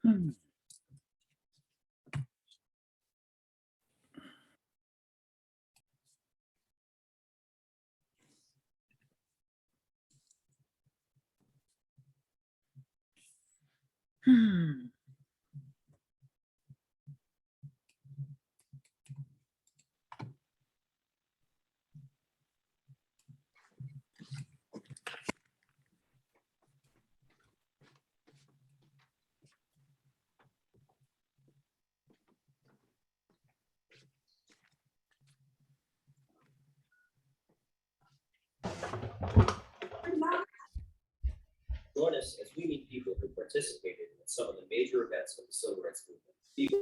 Hmm. Hmm. Join us as we meet people who participated in some of the major events of the civil rights movement. People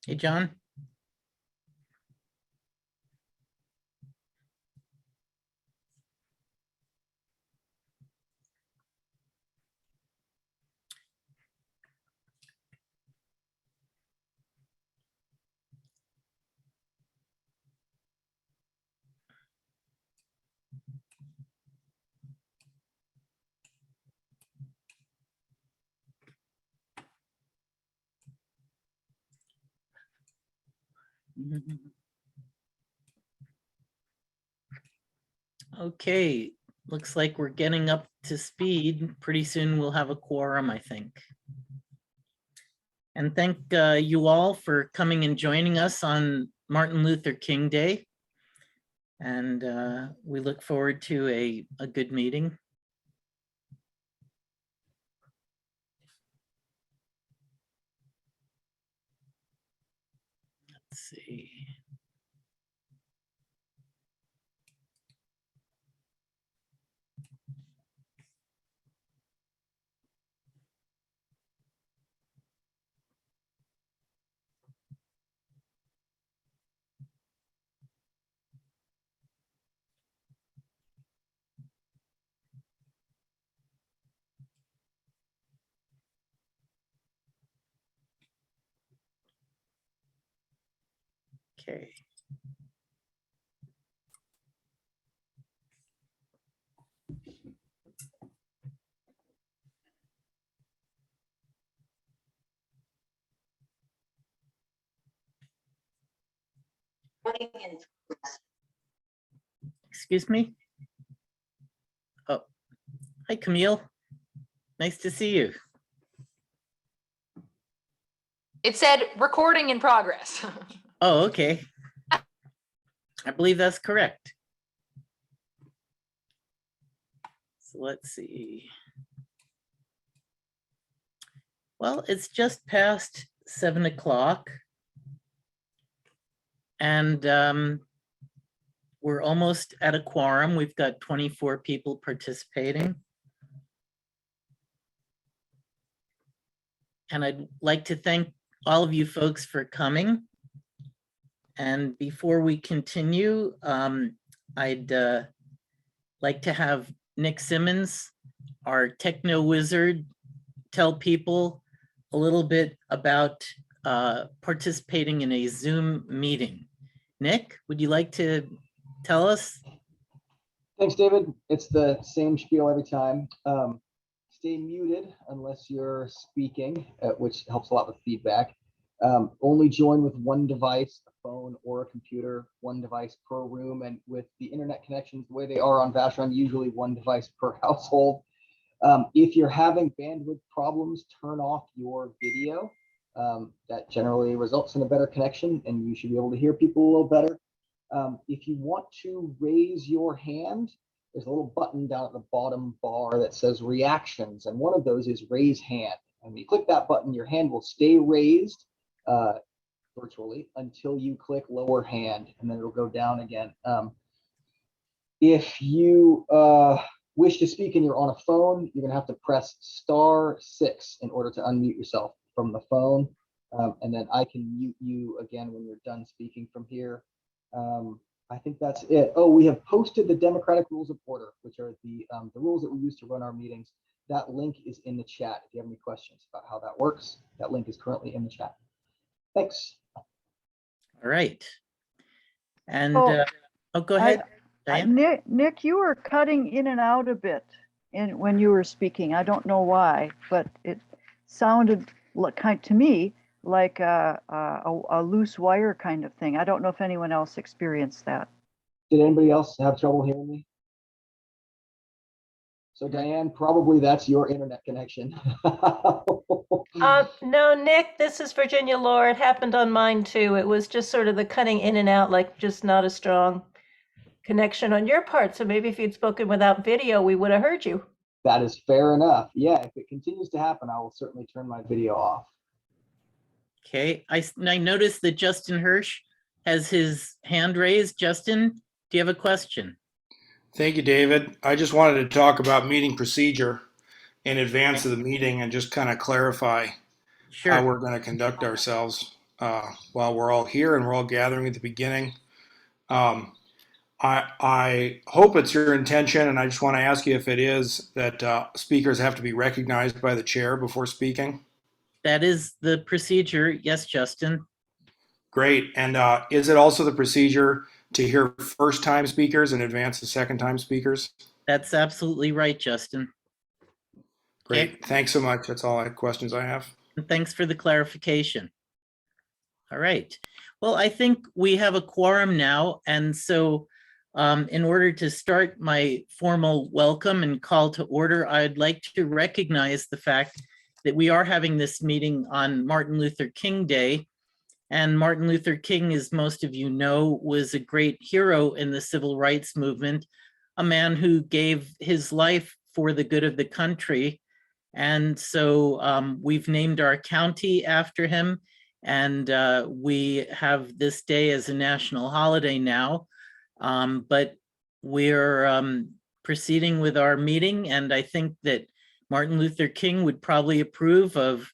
Hey, John. Okay, looks like we're getting up to speed. Pretty soon we'll have a quorum, I think. And thank you all for coming and joining us on Martin Luther King Day. And we look forward to a good meeting. Let's see. Okay. Excuse me? Oh, hi, Camille. Nice to see you. It said recording in progress. Oh, okay. I believe that's correct. So let's see. Well, it's just past 7 o'clock. And we're almost at a quorum. We've got 24 people participating. And I'd like to thank all of you folks for coming. And before we continue, I'd like to have Nick Simmons, our techno wizard, tell people a little bit about participating in a Zoom meeting. Nick, would you like to tell us? Thanks, David. It's the same spiel every time. Stay muted unless you're speaking, which helps a lot with feedback. Only join with one device, a phone or a computer, one device per room. And with the internet connections the way they are on Vashon, usually one device per household. If you're having bandwidth problems, turn off your video. That generally results in a better connection and you should be able to hear people a little better. If you want to raise your hand, there's a little button down at the bottom bar that says reactions, and one of those is raise hand. And when you click that button, your hand will stay raised virtually until you click lower hand, and then it'll go down again. If you wish to speak and you're on a phone, you're gonna have to press *6 in order to unmute yourself from the phone. And then I can mute you again when you're done speaking from here. I think that's it. Oh, we have posted the democratic rules of order, which are the rules that we use to run our meetings. That link is in the chat. If you have any questions about how that works, that link is currently in the chat. Thanks. All right. And, Oh, go ahead, Diane. Nick, you were cutting in and out a bit when you were speaking. I don't know why, but it sounded to me like a loose wire kind of thing. I don't know if anyone else experienced that. Did anybody else have trouble hearing me? So Diane, probably that's your internet connection. No, Nick, this is Virginia Laura. It happened on mine too. It was just sort of the cutting in and out, like just not a strong connection on your part. So maybe if you'd spoken without video, we would have heard you. That is fair enough. Yeah, if it continues to happen, I will certainly turn my video off. Okay, I noticed that Justin Hirsch has his hand raised. Justin, do you have a question? Thank you, David. I just wanted to talk about meeting procedure in advance of the meeting and just kind of clarify how Sure. we're going to conduct ourselves while we're all here and we're all gathering at the beginning. I hope it's your intention, and I just want to ask you if it is, that speakers have to be recognized by the chair before speaking. That is the procedure. Yes, Justin. Great. And is it also the procedure to hear first-time speakers in advance of second-time speakers? That's absolutely right, Justin. Great. Okay. Thanks so much. That's all the questions I have. And thanks for the clarification. All right. Well, I think we have a quorum now. And so in order to start my formal welcome and call to order, I'd like to recognize the fact that we are having this meeting on Martin Luther King Day. And Martin Luther King, as most of you know, was a great hero in the civil rights movement, a man who gave his life for the good of the country. And so we've named our county after him, and we have this day as a national holiday now. But we're proceeding with our meeting, and I think that Martin Luther King would probably approve of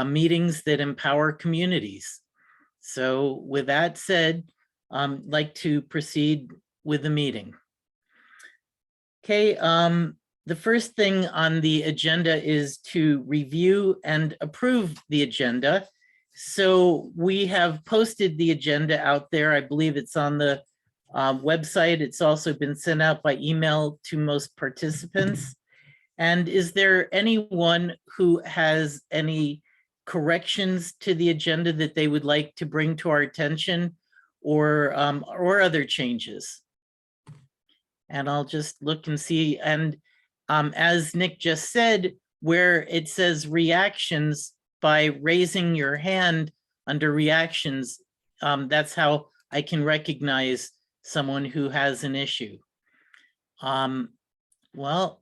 meetings that empower communities. So with that said, I'd like to proceed with the meeting. Okay, the first thing on the agenda is to review and approve the agenda. So we have posted the agenda out there. I believe it's on the website. It's also been sent out by email to most participants. And is there anyone who has any corrections to the agenda that they would like to bring to our attention, or other changes? And I'll just look and see. And as Nick just said, where it says reactions, by raising your hand under reactions, that's how I can recognize someone who has an issue. Well,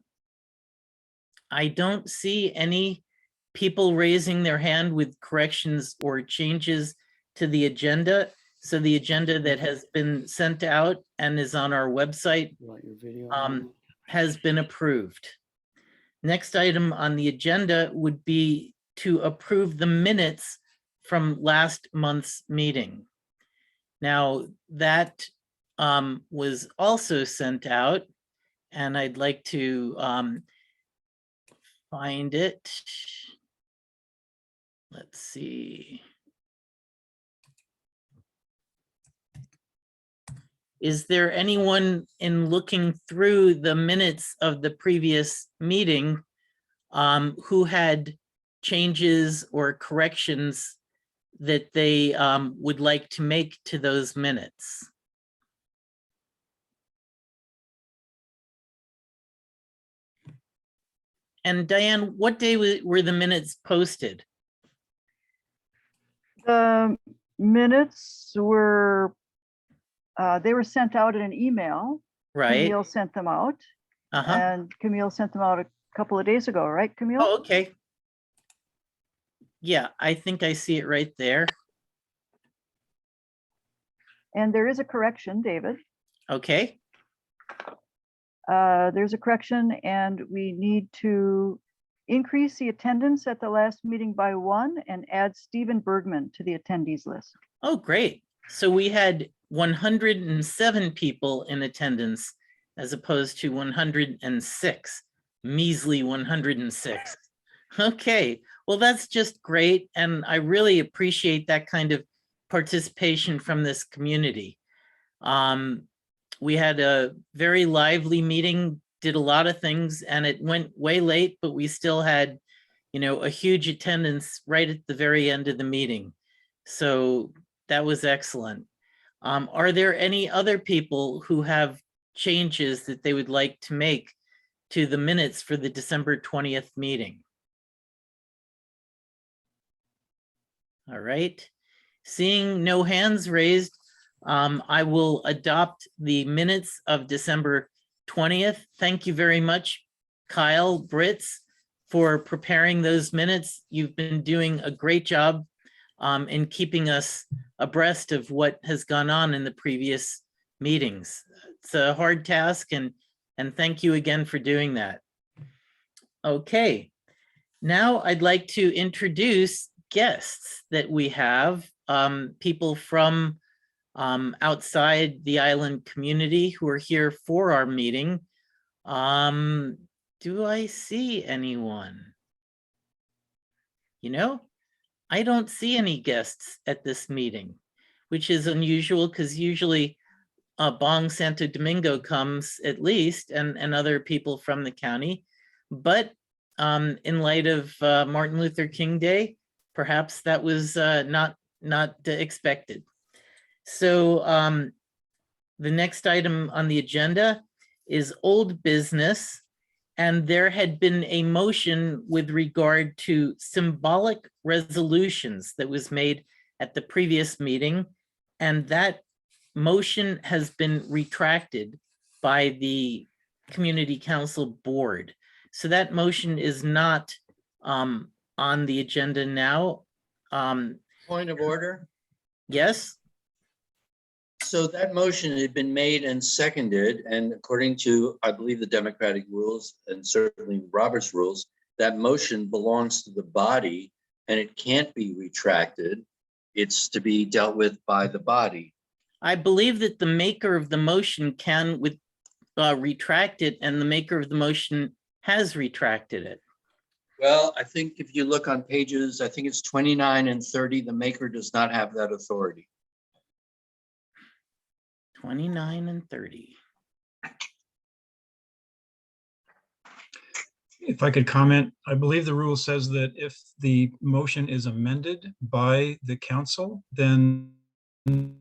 I don't see any people raising their hand with corrections or changes to the agenda. So the agenda that has been sent out and is on our website has been approved. Next item on the agenda would be to approve the minutes from last month's meeting. Now that was also sent out, and I'd like to find it. Let's see. Is there anyone in looking through the minutes of the previous meeting who had changes or corrections that they would like to make to those minutes? And Diane, what day were the minutes posted? The minutes were, they were sent out in an email. Right. Camille sent them out, Uh-huh. and Camille sent them out a couple of days ago, right, Camille? Oh, okay. Yeah, I think I see it right there. And there is a correction, David. Okay. There's a correction, and we need to increase the attendance at the last meeting by 1 and add Stephen Bergman to the attendees list. Oh, great. So we had 107 people in attendance as opposed to 106, measly 106. Okay, well, that's just great. And I really appreciate that kind of participation from this community. We had a very lively meeting, did a lot of things, and it went way late, but we still had, you know, a huge attendance right at the very end of the meeting. So that was excellent. Are there any other people who have changes that they would like to make to the minutes for the December 20th meeting? All right, seeing no hands raised, I will adopt the minutes of December 20th. Thank you very much, Kyle Britz, for preparing those minutes. You've been doing a great job in keeping us abreast of what has gone on in the previous meetings. It's a hard task, and thank you again for doing that. Okay, now I'd like to introduce guests that we have, people from outside the island community who are here for our meeting. Do I see anyone? You know, I don't see any guests at this meeting, which is unusual because usually Bong Santo Domingo comes at least, and other people from the county. But in light of Martin Luther King Day, perhaps that was not expected. So the next item on the agenda is old business. And there had been a motion with regard to symbolic resolutions that was made at the previous meeting. And that motion has been retracted by the Community Council Board. So that motion is not on the agenda now. Point of order. Yes? So that motion had been made and seconded, and according to, I believe, the democratic rules and certainly Robert's rules, that motion belongs to the body and it can't be retracted. It's to be dealt with by the body. I believe that the maker of the motion can retract it, and the maker of the motion has retracted it. Well, I think if you look on pages, I think it's 29 and 30, the maker does not have that authority. 29 and 30. If I could comment, I believe the rule says that if the motion is amended by the council, then the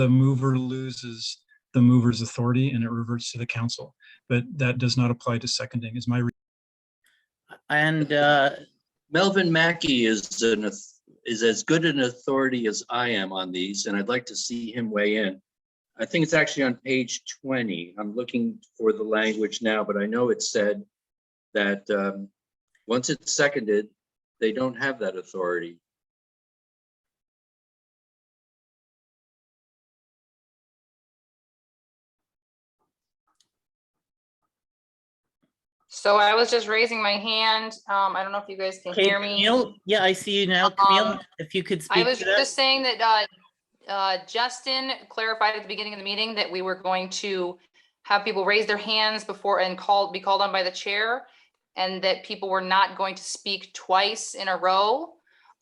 mover loses the mover's authority and it reverts to the council. But that does not apply to seconding, is my. And Melvin Mackey is as good an authority as I am on these, and I'd like to see him weigh in. I think it's actually on page 20. I'm looking for the language now, but I know it said that once it's seconded, they don't have that authority. So I was just raising my hand. I don't know if you guys can okay, hear me. Camille, yeah, I see you now, Camille. If you could I speak was to that. just saying that Justin clarified at the beginning of the meeting that we were going to have people raise their hands before and be called on by the chair, and that people were not going to speak twice in a row.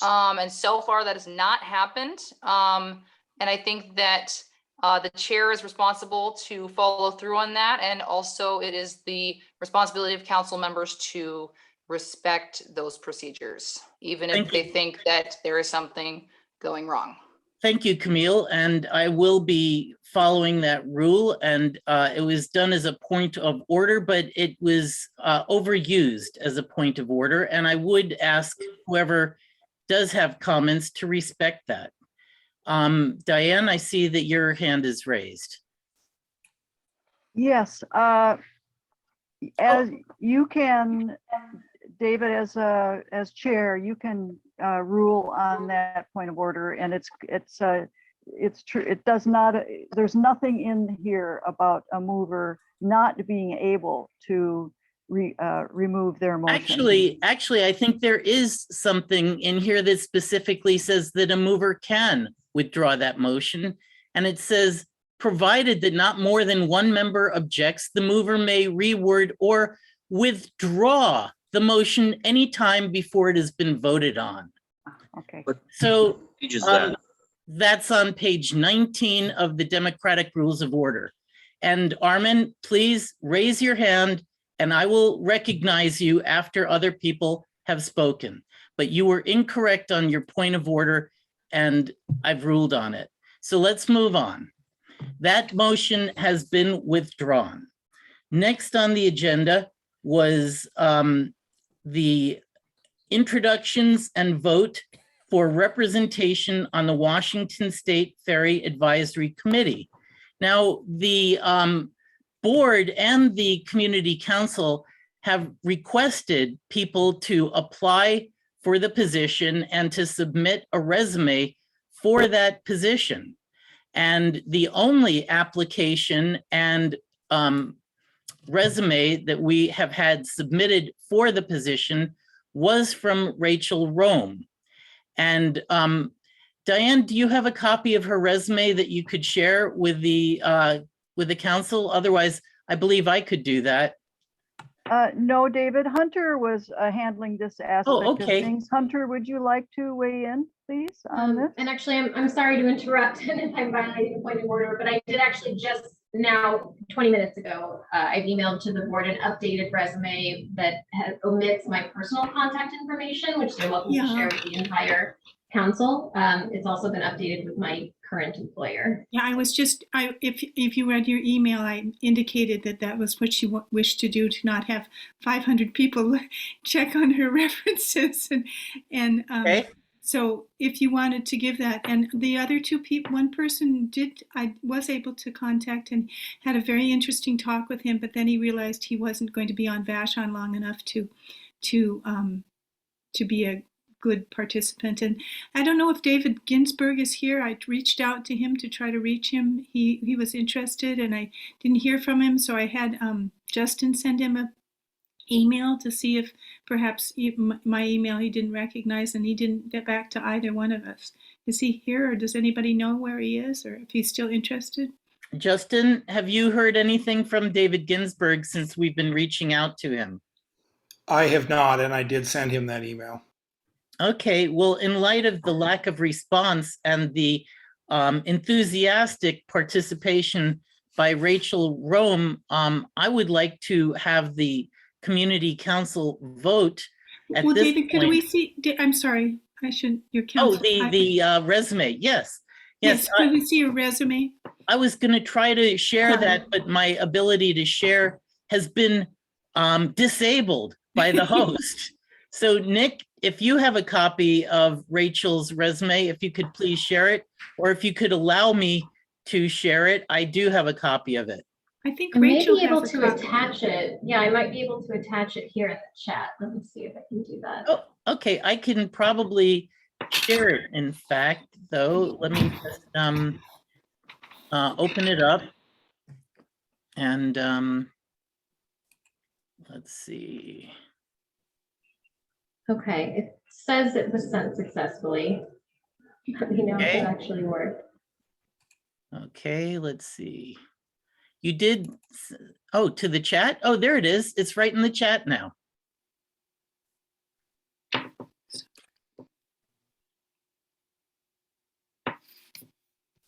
And so far that has not happened. And I think that the chair is responsible to follow through on that. And also it is the responsibility of council members to respect those procedures, even if they think that there is something going wrong. Thank you, Camille. And I will be following that rule. And it was done as a point of order, but it was overused as a point of order. And I would ask whoever does have comments to respect that. Diane, I see that your hand is raised. Yes, as you can, David, as chair, you can rule on that point of order, and it's true. It does not. There's nothing in here about a mover not being able to remove their motion. Actually, I think there is something in here that specifically says that a mover can withdraw that motion. And it says, provided that not more than one member objects, the mover may reword or withdraw the motion anytime before it has been voted on. Okay. So Page is that? that's on page 19 of the Democratic Rules of Order. And Armin, please raise your hand and I will recognize you after other people have spoken. But you were incorrect on your point of order and I've ruled on it. So let's move on. That motion has been withdrawn. Next on the agenda was the introductions and vote for representation on the Washington State Ferry Advisory Committee. Now, the board and the community council have requested people to apply for the position and to submit a resume for that position. And the only application and resume that we have had submitted for the position was from Rachel Rome. And Diane, do you have a copy of her resume that you could share with the council? Otherwise, I believe I could do that. No, David, Hunter was handling this aspect okay. of things. Hunter, would you like to weigh in, please, on this? And actually, I'm sorry to interrupt and if I'm violating the point of order, but I did actually just now, 20 minutes ago, I've emailed to the board an updated resume that omits my personal contact information, which they're welcome to share with the entire council. It's also been updated with my current employer. Yeah, I was just, if you read your email, I indicated that that was what she wished to do, to not have 500 people check on her references. And Okay. So if you wanted to give that, and the other two people, one person I was able to contact and had a very interesting talk with him, but then he realized he wasn't going to be on Vashon long enough to be a good participant. And I don't know if David Ginsburg is here. I reached out to him to try to reach him. He was interested and I didn't hear from him. So I had Justin send him a email to see if perhaps my email he didn't recognize, and he didn't get back to either one of us. Is he here, or does anybody know where he is, or if he's still interested? Justin, have you heard anything from David Ginsburg since we've been reaching out to him? I have not, and I did send him that email. Okay, well, in light of the lack of response and the enthusiastic participation by Rachel Rome, I would like to have the community council vote at Well, this David, could point. we see, I'm sorry, I should, your council. The resume, yes. Yes, could we see a resume? I was going to try to share that, but my ability to share has been disabled by the host. So Nick, if you have a copy of Rachel's resume, if you could please share it, or if you could allow me to share it, I do have a copy of it. I think I may Rachel be able has a to copy. attach it. Yeah, I might be able to attach it here in the chat. Let me see if I can do that. Oh, okay, I can probably share it, in fact, though. Let me just open it up. And let's see. Okay, it says it was sent successfully. Let me know if Okay. it actually worked. Okay, let's see. You did, oh, to the chat? Oh, there it is. It's right in the chat now.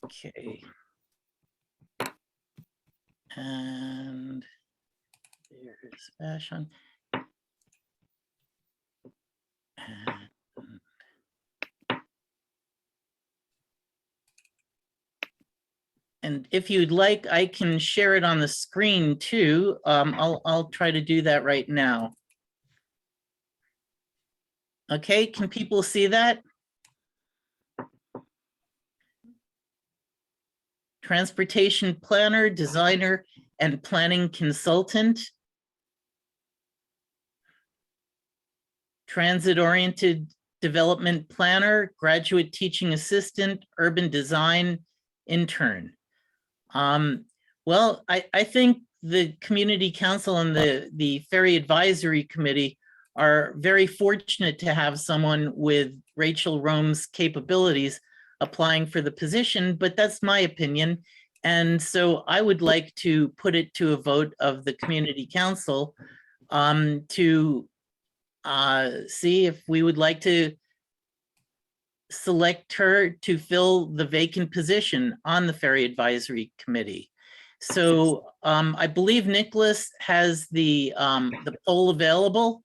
Okay. And there's Vashon. And if you'd like, I can share it on the screen too. I'll try to do that right now. Okay, can people see that? Transportation planner, designer, and planning consultant. Transit-oriented development planner, graduate teaching assistant, urban design intern. Well, I think the community council and the ferry advisory committee are very fortunate to have someone with Rachel Rome's capabilities. applying for the position, but that's my opinion. And so I would like to put it to a vote of the community council to see if we would like to select her to fill the vacant position on the Ferry Advisory Committee. So I believe Nicholas has the poll available.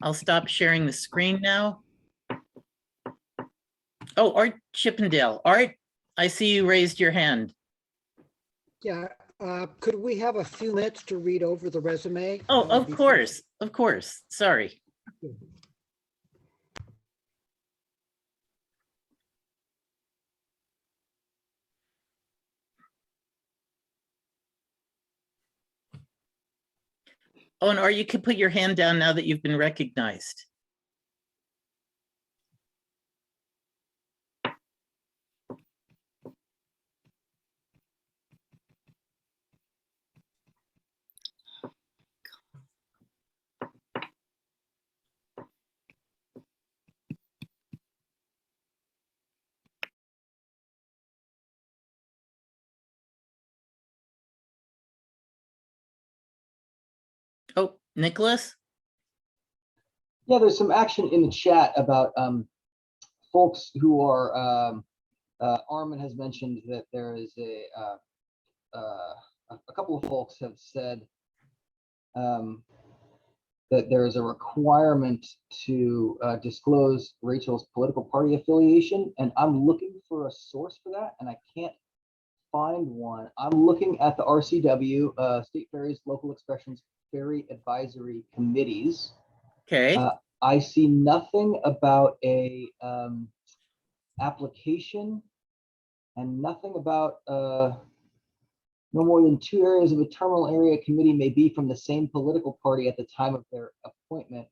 I'll stop sharing the screen now. Oh, Art Chippendale. Art, I see you raised your hand. Yeah, could we have a few minutes to read over the resume? Oh, of course, sorry. Oh, and Art, you can put your hand down now that you've been recognized. Oh, Nicholas? Yeah, there's some action in the chat about folks who are, Armin has mentioned that there is a couple of folks have said that there is a requirement to disclose Rachel's political party affiliation, and I'm looking for a source for that, and I can't find one. I'm looking at the RCW, State Ferries Local Expressions Ferry Advisory Committees. Okay. I see nothing about a application and nothing about no more than 2 areas of a terminal area committee may be from the same political party at the time of their appointment.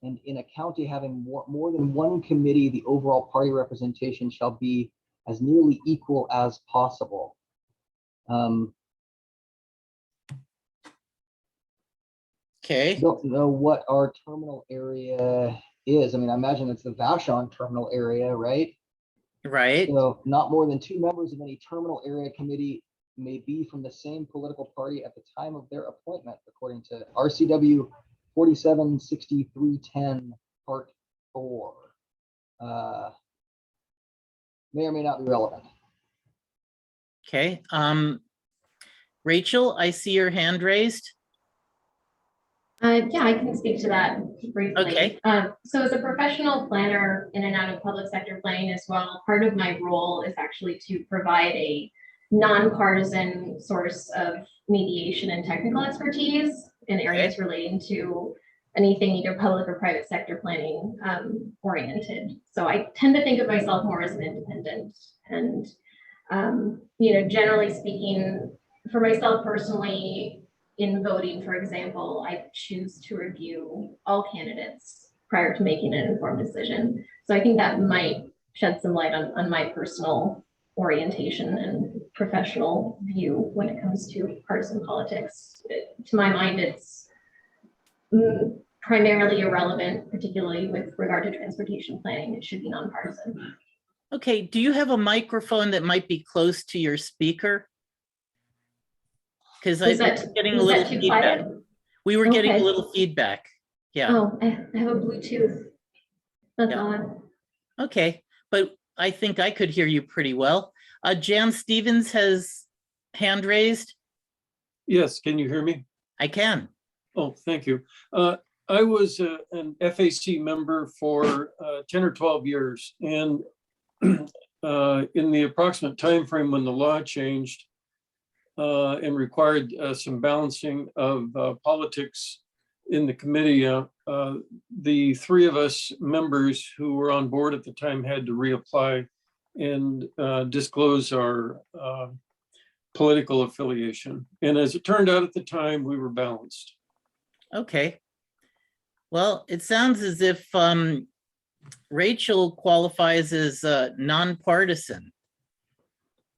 And in a county having more than one committee, the overall party representation shall be as nearly equal as possible. Okay. I don't know what our terminal area is. I mean, I imagine it's the Vashon terminal area, right? Right. So not more than 2 members of any terminal area committee may be from the same political party at the time of their appointment, according to RCW 476310 Part 4. May or may not be relevant. Okay. Rachel, I see your hand raised. Yeah, I can speak to that briefly. Okay. So as a professional planner in and out of public sector planning as well, part of my role is actually to provide a nonpartisan source of mediation and technical expertise in areas relating to anything either public or private sector planning oriented. So I tend to think of myself more as an independent, and generally speaking, for myself personally, in voting, for example, I choose to review all candidates prior to making an informed decision. So I think that might shed some light on my personal orientation and professional view when it comes to partisan politics. To my mind, it's primarily irrelevant, particularly with regard to transportation planning. It should be nonpartisan. Okay, do you have a microphone that might be close to your speaker? Because I'm getting a little feedback. We were getting a little feedback. Yeah. Oh, I have a Bluetooth. That's odd. Okay, but I think I could hear you pretty well. Jan Stevens has hand raised. Yes, can you hear me? I can. Oh, thank you. I was an FAC member for 10 or 12 years, and in the approximate time frame when the law changed and required some balancing of politics in the committee, the 3 of us members who were on board at the time had to reapply and disclose our political affiliation. And as it turned out at the time, we were balanced. Okay. Well, it sounds as if Rachel qualifies as nonpartisan.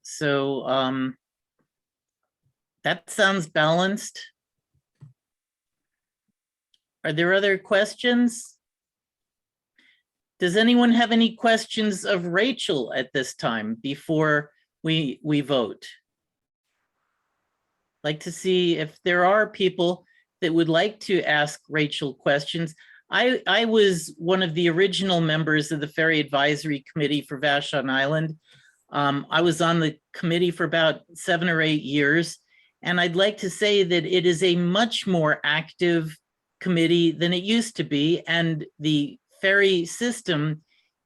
So that sounds balanced. Are there other questions? Does anyone have any questions of Rachel at this time before we vote? Like to see if there are people that would like to ask Rachel questions. I was one of the original members of the Ferry Advisory Committee for Vashon Island. I was on the committee for about 7 or 8 years, and I'd like to say that it is a much more active committee than it used to be, and the ferry system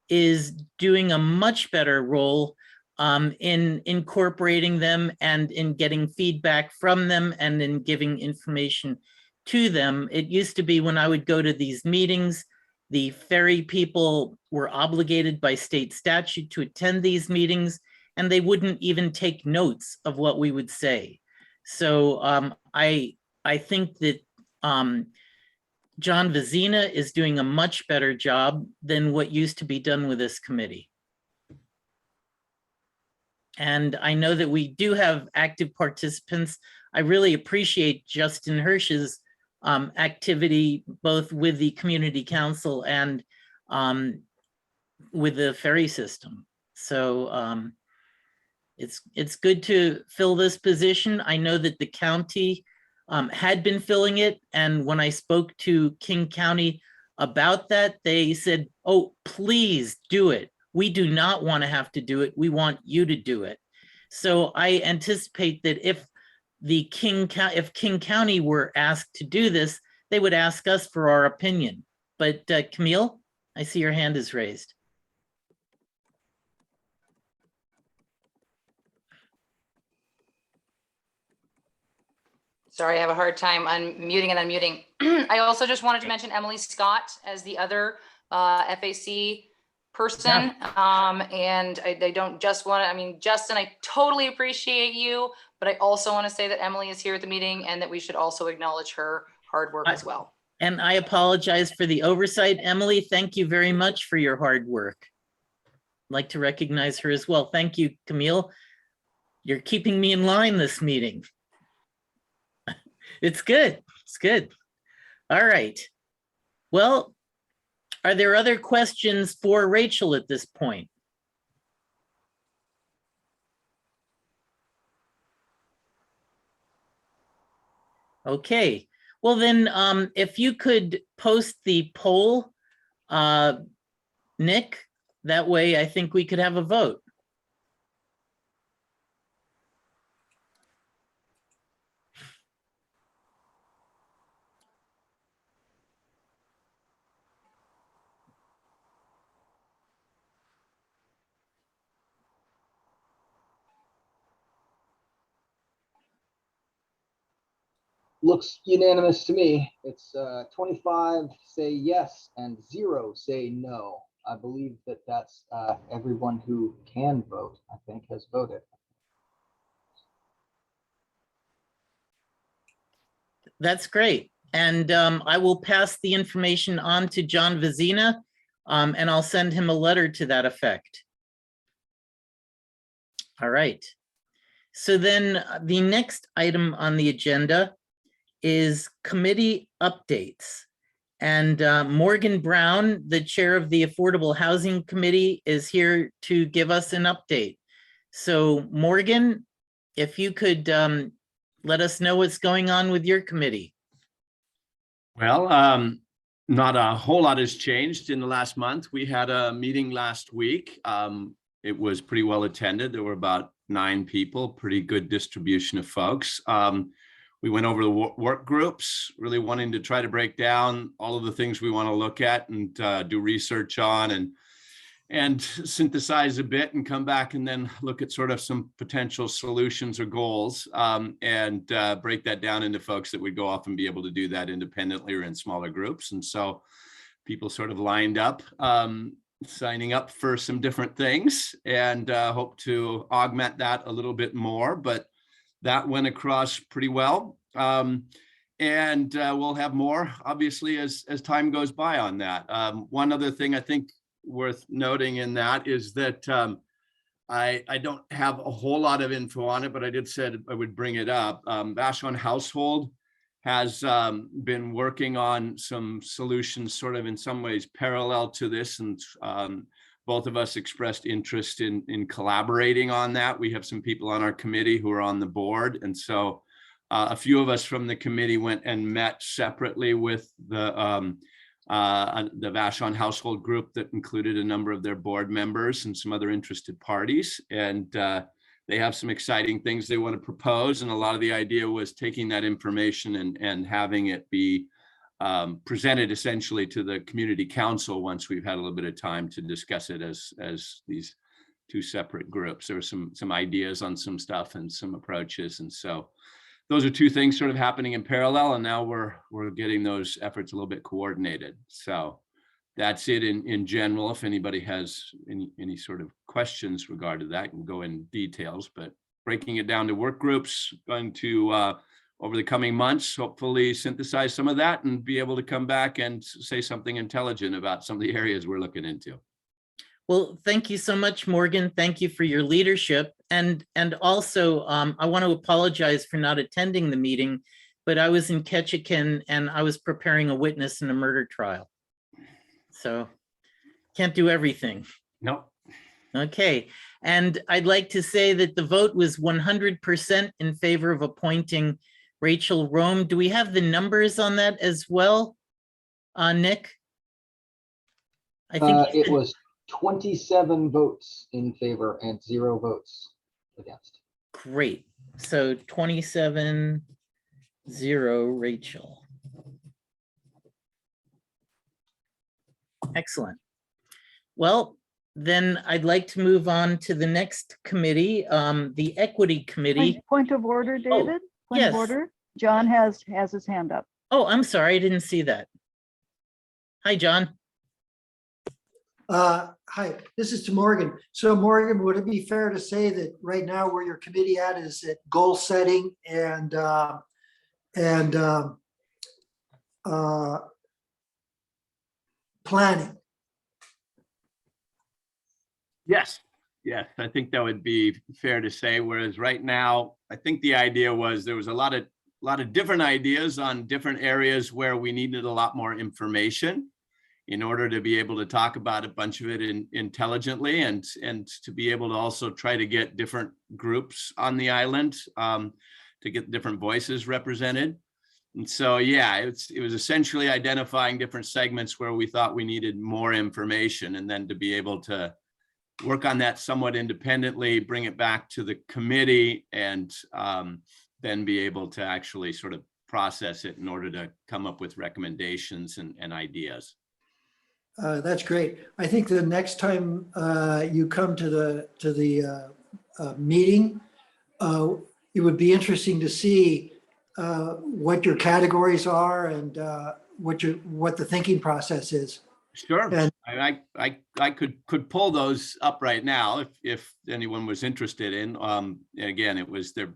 is doing a much better role in incorporating them and in getting feedback from them and in giving information to them. It used to be when I would go to these meetings, the ferry people were obligated by state statute to attend these meetings, and they wouldn't even take notes of what we would say. So I think that John Vizina is doing a much better job than what used to be done with this committee. And I know that we do have active participants. I really appreciate Justin Hirsch's activity, both with the community council and with the ferry system. So it's good to fill this position. I know that the county had been filling it, and when I spoke to King County about that, they said, oh, please do it. We do not want to have to do it. We want you to do it. So I anticipate that if King County were asked to do this, they would ask us for our opinion. But Camille, I see your hand is raised. Sorry, I have a hard time unmuting and unmuting. I also just wanted to mention Emily Scott as the other FAC person. And I don't just want to, I mean, Justin, I totally appreciate you, but I also want to say that Emily is here at the meeting and that we should also acknowledge her hard work as well. And I apologize for the oversight. Emily, thank you very much for your hard work. I'd like to recognize her as well. Thank you, Camille. You're keeping me in line this meeting. It's good. It's good. All right. Well, are there other questions for Rachel at this point? Okay. Well, then, if you could post the poll, Nick, that way I think we could have a vote. Looks unanimous to me. It's 25 say yes and 0 say no. I believe that that's everyone who can vote, I think, has voted. That's great. And I will pass the information on to John Vizina, and I'll send him a letter to that effect. All right. So then the next item on the agenda is committee updates. And Morgan Brown, the chair of the Affordable Housing Committee, is here to give us an update. So Morgan, if you could let us know what's going on with your committee. Well, not a whole lot has changed in the last month. We had a meeting last week. It was pretty well attended. There were about 9 people, pretty good distribution of folks. We went over the work groups, really wanting to try to break down all of the things we want to look at and do research on and synthesize a bit and come back and then look at sort of some potential solutions or goals and break that down into folks that would go off and be able to do that independently or in smaller groups. And so people sort of lined up, signing up for some different things, and hope to augment that a little bit more, but that went across pretty well. And we'll have more, obviously, as time goes by on that. One other thing I think worth noting in that is that I don't have a whole lot of info on it, but I did said I would bring it up. Vashon Household has been working on some solutions sort of in some ways parallel to this, and both of us expressed interest in collaborating on that. We have some people on our committee who are on the board, and so a few of us from the committee went and met separately with the Vashon household group that included a number of their board members and some other interested parties. And they have some exciting things they want to propose. And a lot of the idea was taking that information and having it be presented essentially to the community council once we've had a little bit of time to discuss it as these two separate groups. There were some ideas on some stuff and some approaches. And so those are two things sort of happening in parallel, and now we're getting those efforts a little bit coordinated. So that's it in general. If anybody has any sort of questions regarding that, I can go in details, but breaking it down to work groups, going to over the coming months, hopefully synthesize some of that and be able to come back and say something intelligent about some of the areas we're looking into. Well, thank you so much, Morgan. Thank you for your leadership. And also, I want to apologize for not attending the meeting, but I was in Ketchikan and I was preparing a witness in a murder trial. So can't do everything. No. Okay. And I'd like to say that the vote was 100% in favor of appointing Rachel Rome. Do we have the numbers on that as well, Nick? I think it was 27 votes in favor and 0 votes against. Great. So 27-0 Rachel. Excellent. Well, then I'd like to move on to the next committee, the Equity Committee. Point of order, David? Point yes. of order. John has his hand up. Oh, I'm sorry. I didn't see that. Hi, John. Hi, this is to Morgan. So Morgan, would it be fair to say that right now where your committee at is at goal setting and planning? Yes, I think that would be fair to say. Whereas right now, I think the idea was there was a lot of different ideas on different areas where we needed a lot more information in order to be able to talk about a bunch of it intelligently and to be able to also try to get different groups on the island to get different voices represented. And so, yeah, it was essentially identifying different segments where we thought we needed more information, and then to be able to work on that somewhat independently, bring it back to the committee, and then be able to actually sort of process it in order to come up with recommendations and ideas. That's great. I think the next time you come to the meeting, it would be interesting to see what your categories are and what the thinking process is. Sure. And I could pull those up right now if anyone was interested in. Again,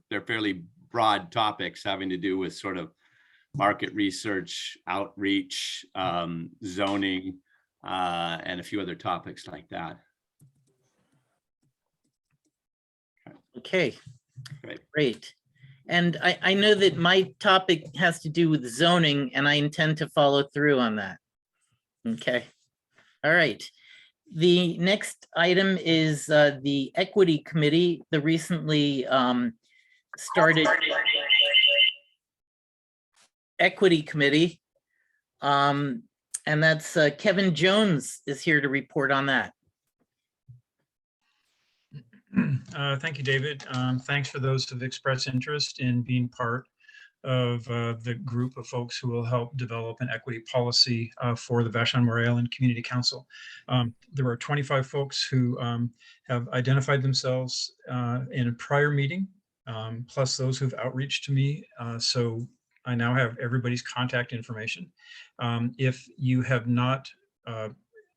they're fairly broad topics having to do with sort of market research, outreach, zoning, and a few other topics like that. Okay, great. And I know that my topic has to do with zoning, and I intend to follow through on that. Okay, all right. The next item is the Equity Committee, the recently started Equity Committee. And that's Kevin Jones is here to report on that. Thank you, David. Thanks for those who've expressed interest in being part of the group of folks who will help develop an equity policy for the Vashon-Maury Island Community Council. There are 25 folks who have identified themselves in a prior meeting, plus those who've outreached to me. So I now have everybody's contact information. If you have not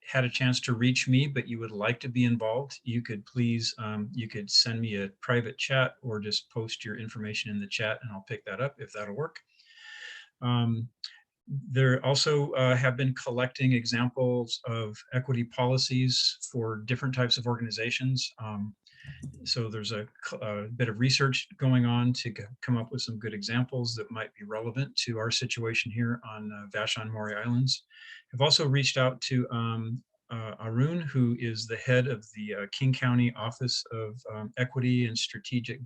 had a chance to reach me, but you would like to be involved, you could please, you could send me a private chat or just post your information in the chat and I'll pick that up if that'll work. There also have been collecting examples of equity policies for different types of organizations. So there's a bit of research going on to come up with some good examples that might be relevant to our situation here on Vashon-Maury Islands. I've also reached out to Arun, who is the head of the King County Office of Equity and Strategic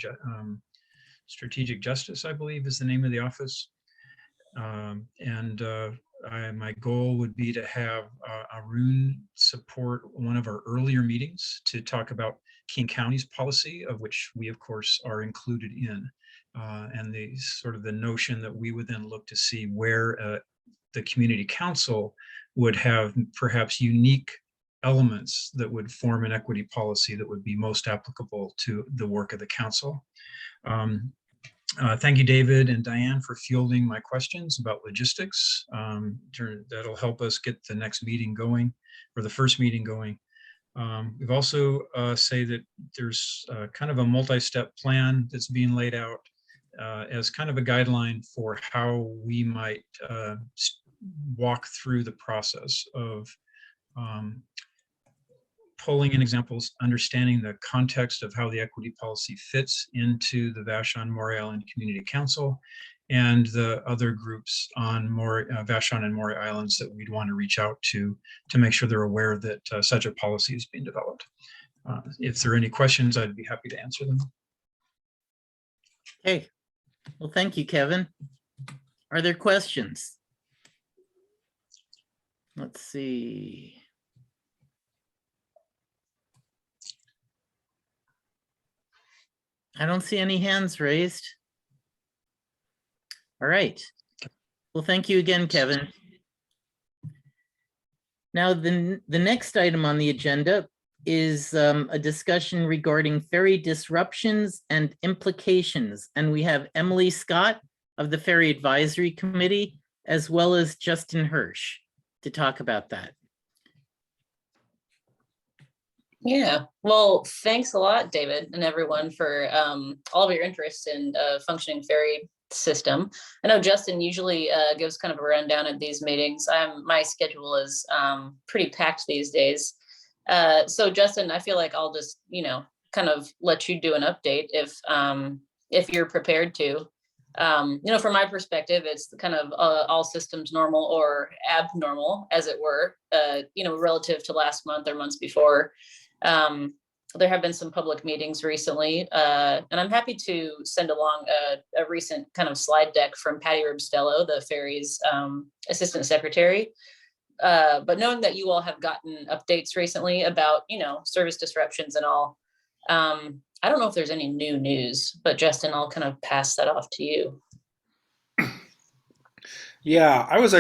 Justice, I believe is the name of the office. My goal would be to have Arun support one of our earlier meetings to talk about King County's policy, of which we, of course, are included in, and the sort of the notion that we would then look to see where the community council would have perhaps unique elements that would form an equity policy that would be most applicable to the work of the council. Thank you, David and Diane, for fielding my questions about logistics. That'll help us get the next meeting going, or the first meeting going. We've also say that there's kind of a multi-step plan that's being laid out as kind of a guideline for how we might walk through the process of pulling in examples, understanding the context of how the equity policy fits into the Vashon-Maury Island Community Council and the other groups on Vashon and Maury Islands that we'd want to reach out to make sure they're aware that such a policy is being developed. If there are any questions, I'd be happy to answer them. Okay, well, thank you, Kevin. Are there questions? Let's see. I don't see any hands raised. All right. Well, thank you again, Kevin. Now, the next item on the agenda is a discussion regarding ferry disruptions and implications. And we have Emily Scott of the Ferry Advisory Committee, as well as Justin Hirsch to talk about that. Yeah, well, thanks a lot, David, and everyone for all of your interest in functioning ferry system. I know Justin usually gives kind of a rundown at these meetings. My schedule is pretty packed these days. So Justin, I feel like I'll just, kind of let you do an update if you're prepared to. From my perspective, it's kind of all systems normal or abnormal, as it were, relative to last month or months before. There have been some public meetings recently, and I'm happy to send along a recent kind of slide deck from Patty Ribstello, the ferry's assistant secretary. But knowing that you all have gotten updates recently about, service disruptions and all, I don't know if there's any new news, but Justin, I'll kind of pass that off to you. Yeah, I was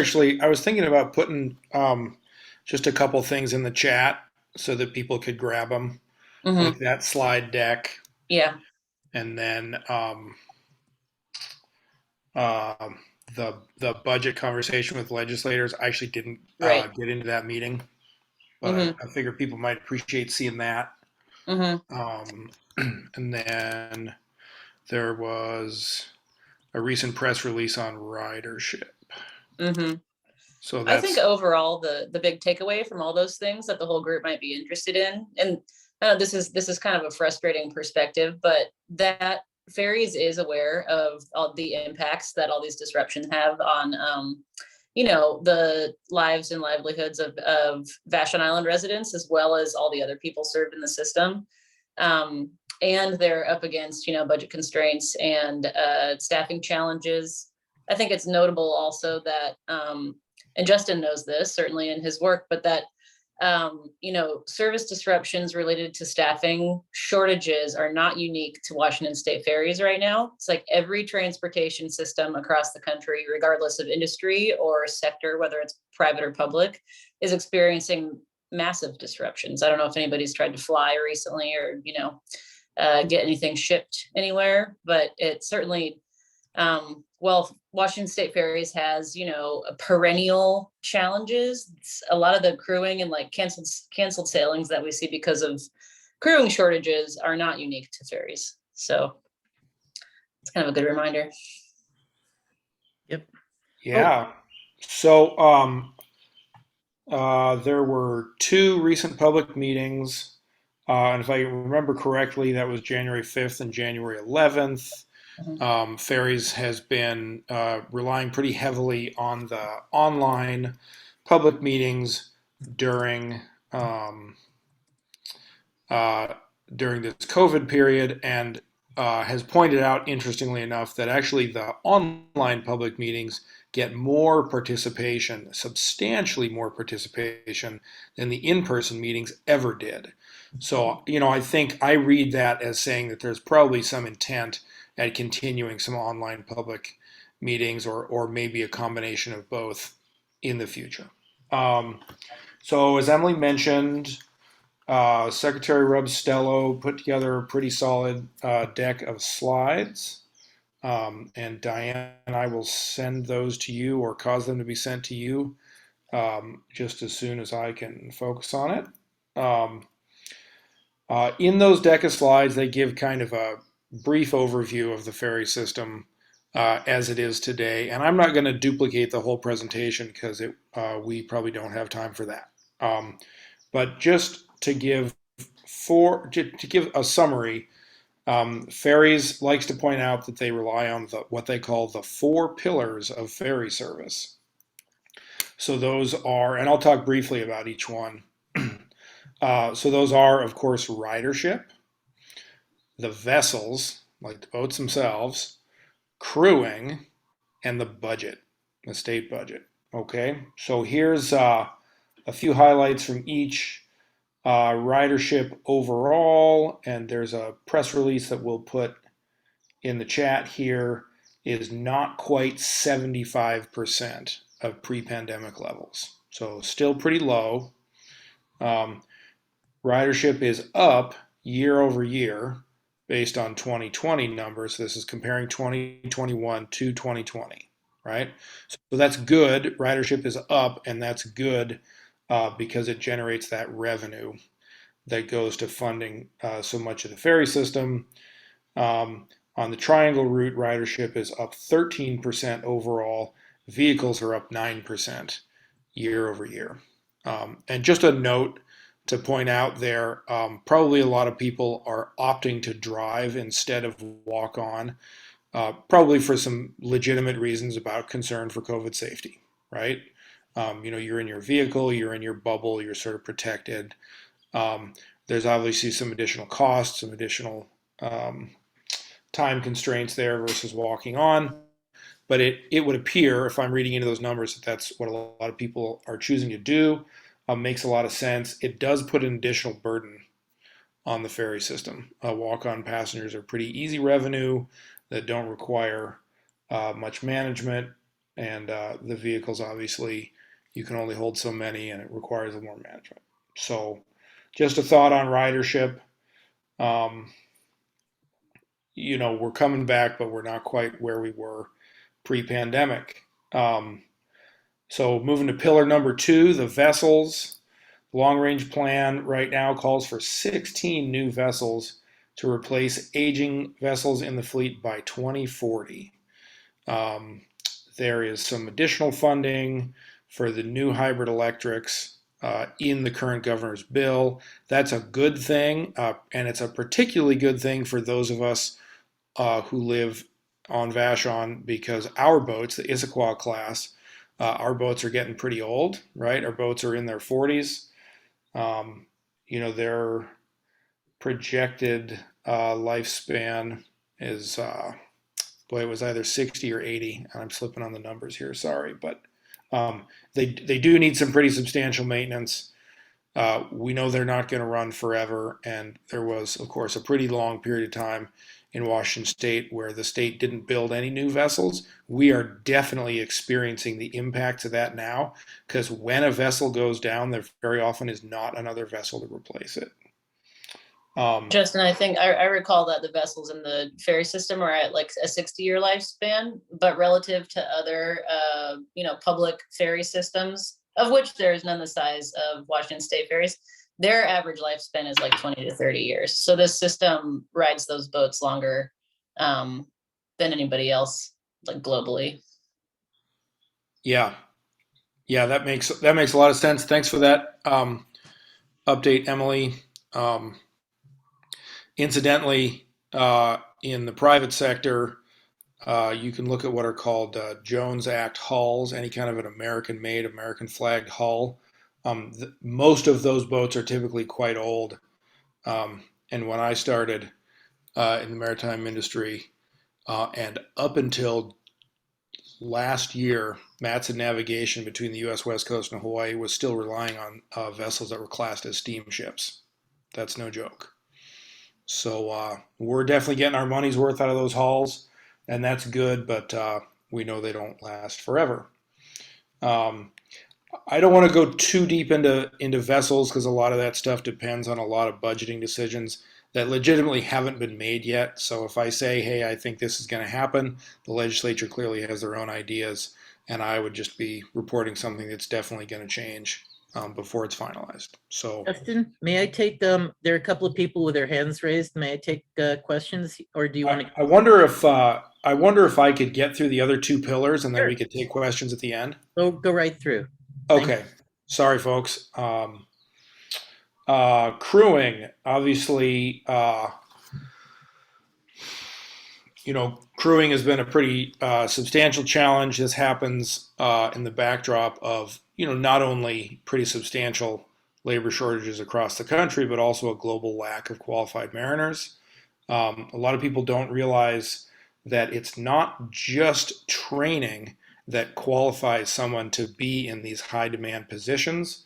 thinking about putting just a couple things in the chat so that people could grab them, like that slide deck. Yeah. And then the budget conversation with legislators. I actually didn't get into that meeting, but I figured people might appreciate seeing that. And then there was a recent press release on ridership. So I think overall the big takeaway from all those things that the whole group might be interested in, and this is kind of a frustrating perspective, but that ferries is aware of all the impacts that all these disruptions have on the lives and livelihoods of Vashon Island residents, as well as all the other people served in the system. And they're up against, budget constraints and staffing challenges. I think it's notable also that, and Justin knows this certainly in his work, but that, service disruptions related to staffing shortages are not unique to Washington State ferries right now. It's like every transportation system across the country, regardless of industry or sector, whether it's private or public, is experiencing massive disruptions. I don't know if anybody's tried to fly recently or, get anything shipped anywhere, but it certainly, Washington State Ferries has, perennial challenges. A lot of the crewing and canceled sailings that we see because of crewing shortages are not unique to ferries. So it's kind of a good reminder. Yep. Yeah. So there were 2 recent public meetings. And if I remember correctly, that was January 5th and January 11th. Ferries has been relying pretty heavily on the online public meetings during during this COVID period, and has pointed out, interestingly enough, that actually the online public meetings get more participation, substantially more participation than the in-person meetings ever did. So, I think I read that as saying that there's probably some intent at continuing some online public meetings, or maybe a combination of both in the future. So as Emily mentioned, Secretary Rob Stello put together a pretty solid deck of slides. And Diane and I will send those to you, or cause them to be sent to you, just as soon as I can focus on it. In those deck of slides, they give kind of a brief overview of the ferry system as it is today. And I'm not going to duplicate the whole presentation because we probably don't have time for that. But just to give a summary, Ferries likes to point out that they rely on what they call the 4 pillars of ferry service. So those are, and I'll talk briefly about each one. So those are, of course, ridership, the vessels, like the boats themselves, crewing, and the budget, the state budget. Okay, so here's a few highlights from each. Ridership overall, and there's a press release that we'll put in the chat here, is not quite 75% of pre-pandemic levels. So still pretty low. Ridership is up year over year based on 2020 numbers. This is comparing 2021 to 2020, right? So that's good. Ridership is up, and that's good because it generates that revenue that goes to funding so much of the ferry system. On the Triangle route, ridership is up 13% overall. Vehicles are up 9% year over year. And just a note to point out there, probably a lot of people are opting to drive instead of walk on, probably for some legitimate reasons about concern for COVID safety, right? You're in your vehicle, you're in your bubble, you're sort of protected. There's obviously some additional costs, some additional time constraints there versus walking on. But it would appear, if I'm reading into those numbers, that that's what a lot of people are choosing to do. Makes a lot of sense. It does put an additional burden on the ferry system. Walk-on passengers are pretty easy revenue that don't require much management. And the vehicles, obviously, you can only hold so many, and it requires a little more management. So just a thought on ridership. We're coming back, but we're not quite where we were pre-pandemic. So moving to pillar number 2, the vessels. The long-range plan right now calls for 16 new vessels to replace aging vessels in the fleet by 2040. There is some additional funding for the new hybrid electrics in the current governor's bill. That's a good thing, and it's a particularly good thing for those of us who live on Vashon, because our boats, the Issaquah class, our boats are getting pretty old, right? Our boats are in their 40s. Their projected lifespan is, it was either 60 or 80. And I'm slipping on the numbers here, sorry. But they do need some pretty substantial maintenance. We know they're not going to run forever. And there was, of course, a pretty long period of time in Washington State where the state didn't build any new vessels. We are definitely experiencing the impacts of that now, because when a vessel goes down, there very often is not another vessel to replace it. Justin, I think I recall that the vessels in the ferry system are at like a 60-year lifespan, but relative to other, public ferry systems, of which there is none the size of Washington State ferries, their average lifespan is like 20 to 30 years. So this system rides those boats longer than anybody else, like globally. Yeah. Yeah, that makes a lot of sense. Thanks for that update, Emily. Incidentally, in the private sector, you can look at what are called Jones Act hulls, any kind of an American-made, American-flagged hull. Most of those boats are typically quite old. And when I started in the maritime industry, and up until last year, Matson navigation between the U.S. West Coast and Hawaii was still relying on vessels that were classed as steamships. That's no joke. So we're definitely getting our money's worth out of those hulls, and that's good, but we know they don't last forever. I don't want to go too deep into vessels because a lot of that stuff depends on a lot of budgeting decisions that legitimately haven't been made yet. So if I say, hey, I think this is going to happen, the legislature clearly has their own ideas, and I would just be reporting something that's definitely going to change before it's finalized. So Justin, may I take, there are a couple of people with their hands raised. May I take questions, or do you want to? I wonder if I could get through the other two pillars and then we could take questions at the end. Go right through. Okay. Sorry, folks. Crewing, obviously, crewing has been a pretty substantial challenge. This happens in the backdrop of, not only pretty substantial labor shortages across the country, but also a global lack of qualified mariners. A lot of people don't realize that it's not just training that qualifies someone to be in these high demand positions.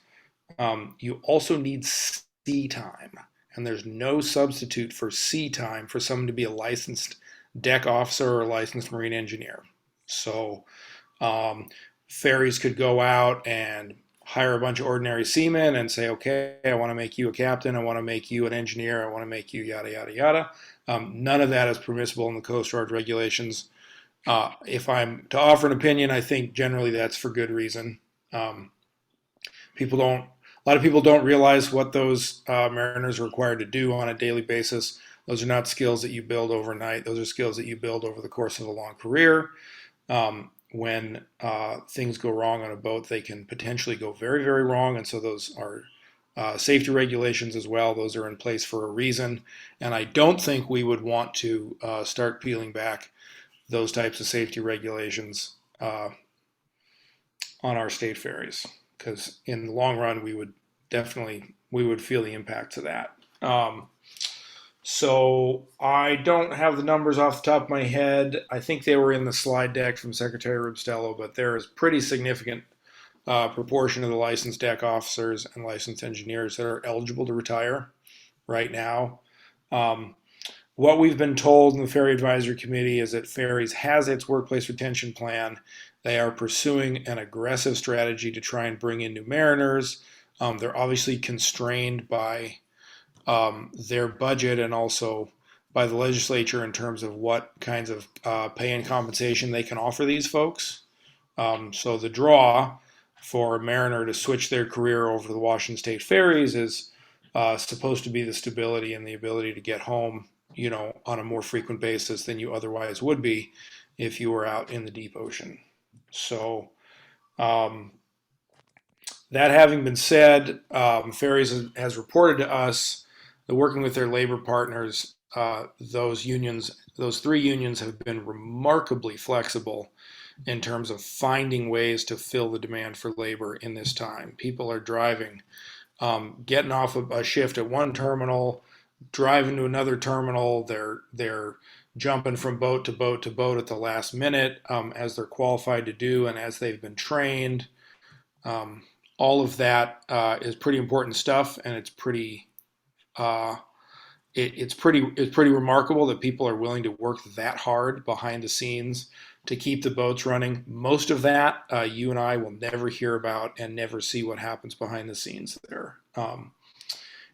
You also need sea time, and there's no substitute for sea time for someone to be a licensed deck officer or a licensed marine engineer. So ferries could go out and hire a bunch of ordinary seamen and say, okay, I want to make you a captain, I want to make you an engineer, I want to make you yada, yada, yada. None of that is permissible in the Coast Guard regulations. If I'm to offer an opinion, I think generally that's for good reason. A lot of people don't realize what those mariners are required to do on a daily basis. Those are not skills that you build overnight. Those are skills that you build over the course of a long career. When things go wrong on a boat, they can potentially go very, very wrong. And so those are safety regulations as well. Those are in place for a reason. And I don't think we would want to start peeling back those types of safety regulations on our state ferries, because in the long run, we would feel the impacts of that. So I don't have the numbers off the top of my head. I think they were in the slide deck from Secretary Rubstello, but there is pretty significant proportion of the licensed deck officers and licensed engineers that are eligible to retire right now. What we've been told in the Ferry Advisory Committee is that Ferries has its workplace retention plan. They are pursuing an aggressive strategy to try and bring in new mariners. They're obviously constrained by their budget and also by the legislature in terms of what kinds of pay and compensation they can offer these folks. So the draw for a mariner to switch their career over to the Washington State Ferries is supposed to be the stability and the ability to get home, on a more frequent basis than you otherwise would be if you were out in the deep ocean. So that having been said, Ferries has reported to us that working with their labor partners, those three unions have been remarkably flexible in terms of finding ways to fill the demand for labor in this time. People are driving, getting off of a shift at one terminal, driving to another terminal. They're jumping from boat to boat to boat at the last minute, as they're qualified to do and as they've been trained. All of that is pretty important stuff, and it's pretty remarkable that people are willing to work that hard behind the scenes to keep the boats running. Most of that you and I will never hear about and never see what happens behind the scenes there.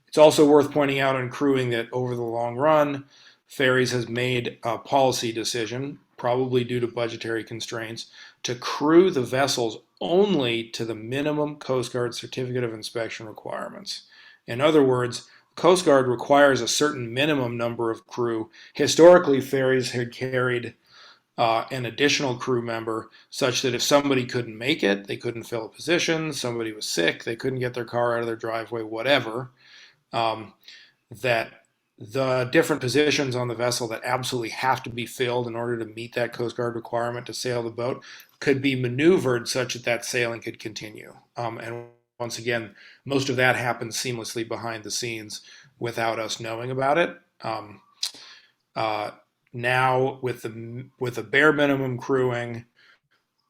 It's also worth pointing out on crewing that over the long run, Ferries has made a policy decision, probably due to budgetary constraints, to crew the vessels only to the minimum Coast Guard Certificate of Inspection requirements. In other words, Coast Guard requires a certain minimum number of crew. Historically, Ferries had carried an additional crew member, such that if somebody couldn't make it, they couldn't fill a position, somebody was sick, they couldn't get their car out of their driveway, whatever, that the different positions on the vessel that absolutely have to be filled in order to meet that Coast Guard requirement to sail the boat could be maneuvered such that that sailing could continue. And once again, most of that happens seamlessly behind the scenes without us knowing about it. Now with the bare minimum crewing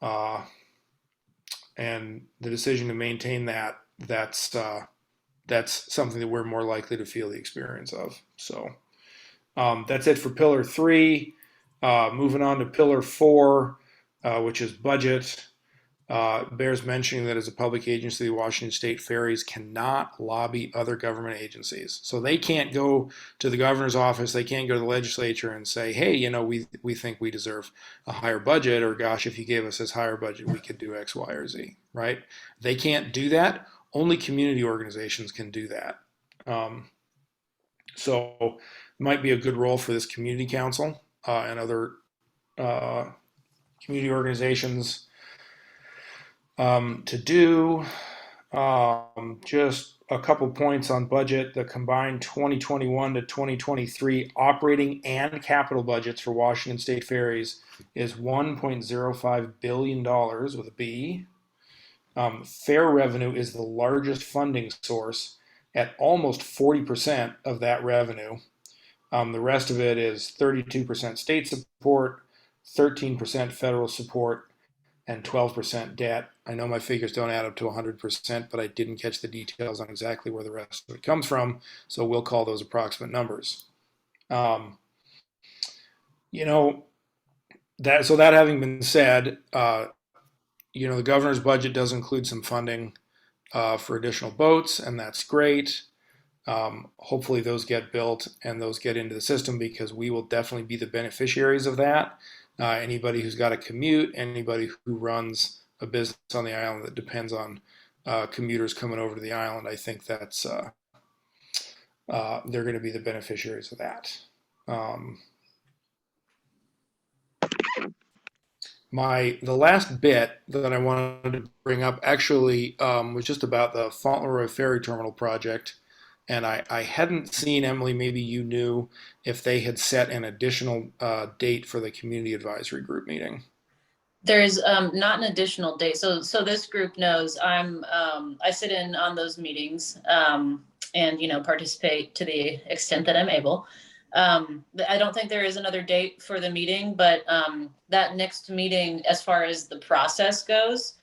and the decision to maintain that, that's something that we're more likely to feel the experience of. So that's it for Pillar 3. Moving on to Pillar 4, which is budget. Bears mentioning that as a public agency, the Washington State Ferries cannot lobby other government agencies. So they can't go to the governor's office, they can't go to the legislature and say, hey, you know, we think we deserve a higher budget, or gosh, if you gave us this higher budget, we could do X, Y, or Z, right? They can't do that. Only community organizations can do that. So it might be a good role for this community council and other community organizations to do. Just a couple points on budget. The combined 2021 to 2023 operating and capital budgets for Washington State Ferries is $1.05 billion with a B. Fare revenue is the largest funding source at almost 40% of that revenue. The rest of it is 32% state support, 13% federal support, and 12% debt. I know my figures don't add up to 100%, but I didn't catch the details on exactly where the rest of it comes from, so we'll call those approximate numbers. You know, that having been said, you know, the governor's budget does include some funding for additional boats, and that's great. Hopefully those get built and those get into the system, because we will definitely be the beneficiaries of that. Anybody who's got a commute, anybody who runs a business on the island that depends on commuters coming over to the island, I think that's they're going to be the beneficiaries of that. The last bit that I wanted to bring up actually was just about the Fauntleroy Ferry Terminal project. And I hadn't seen, Emily, maybe you knew if they had set an additional date for the community advisory group meeting. There's not an additional date. So this group knows I sit in on those meetings and, you know, participate to the extent that I'm able. I don't think there is another date for the meeting, but that next meeting, as far as the process goes,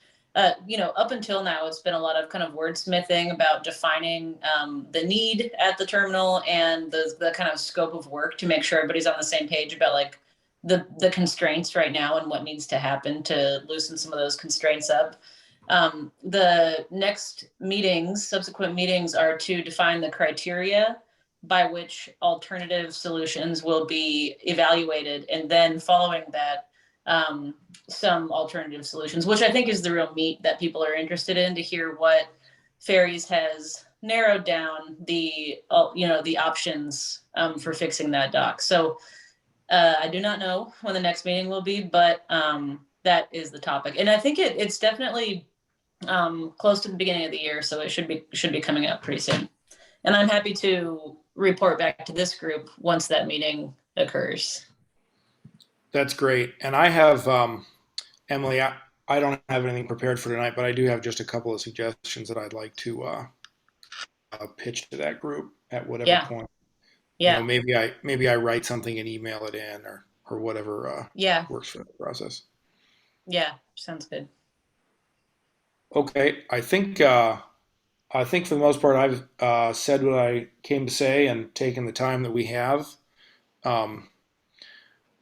you know, up until now, it's been a lot of kind of wordsmithing about defining the need at the terminal and the kind of scope of work to make sure everybody's on the same page about like the constraints right now and what needs to happen to loosen some of those constraints up. The next meetings, subsequent meetings, are to define the criteria by which alternative solutions will be evaluated, and then following that, some alternative solutions, which I think is the real meat that people are interested in, to hear what Ferries has narrowed down the options for fixing that dock. So I do not know when the next meeting will be, but that is the topic, and I think it's definitely close to the beginning of the year, so it should be coming up pretty soon. And I'm happy to report back to this group once that meeting occurs. That's great. And I have, Emily, I don't have anything prepared for tonight, but I do have just a couple of suggestions that I'd like to pitch to that group at whatever point. Yeah. You know, maybe I write something and email it in, or whatever works for the process. Yeah, sounds good. Okay, I think for the most part I've said what I came to say and taken the time that we have.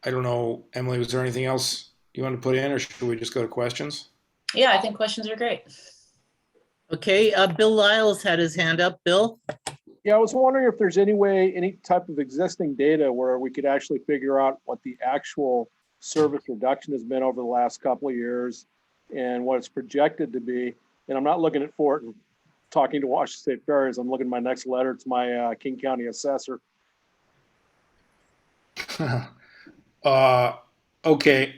I don't know, Emily, was there anything else you want to put in, or should we just go to questions? Yeah, I think questions are great. Okay, Bill Lyles had his hand up. Bill? Yeah, I was wondering if there's any type of existing data where we could actually figure out what the actual service reduction has been over the last couple of years and what it's projected to be. And I'm not looking at Fort and talking to Washington State Ferries. I'm looking at my next letter to my King County assessor. Okay,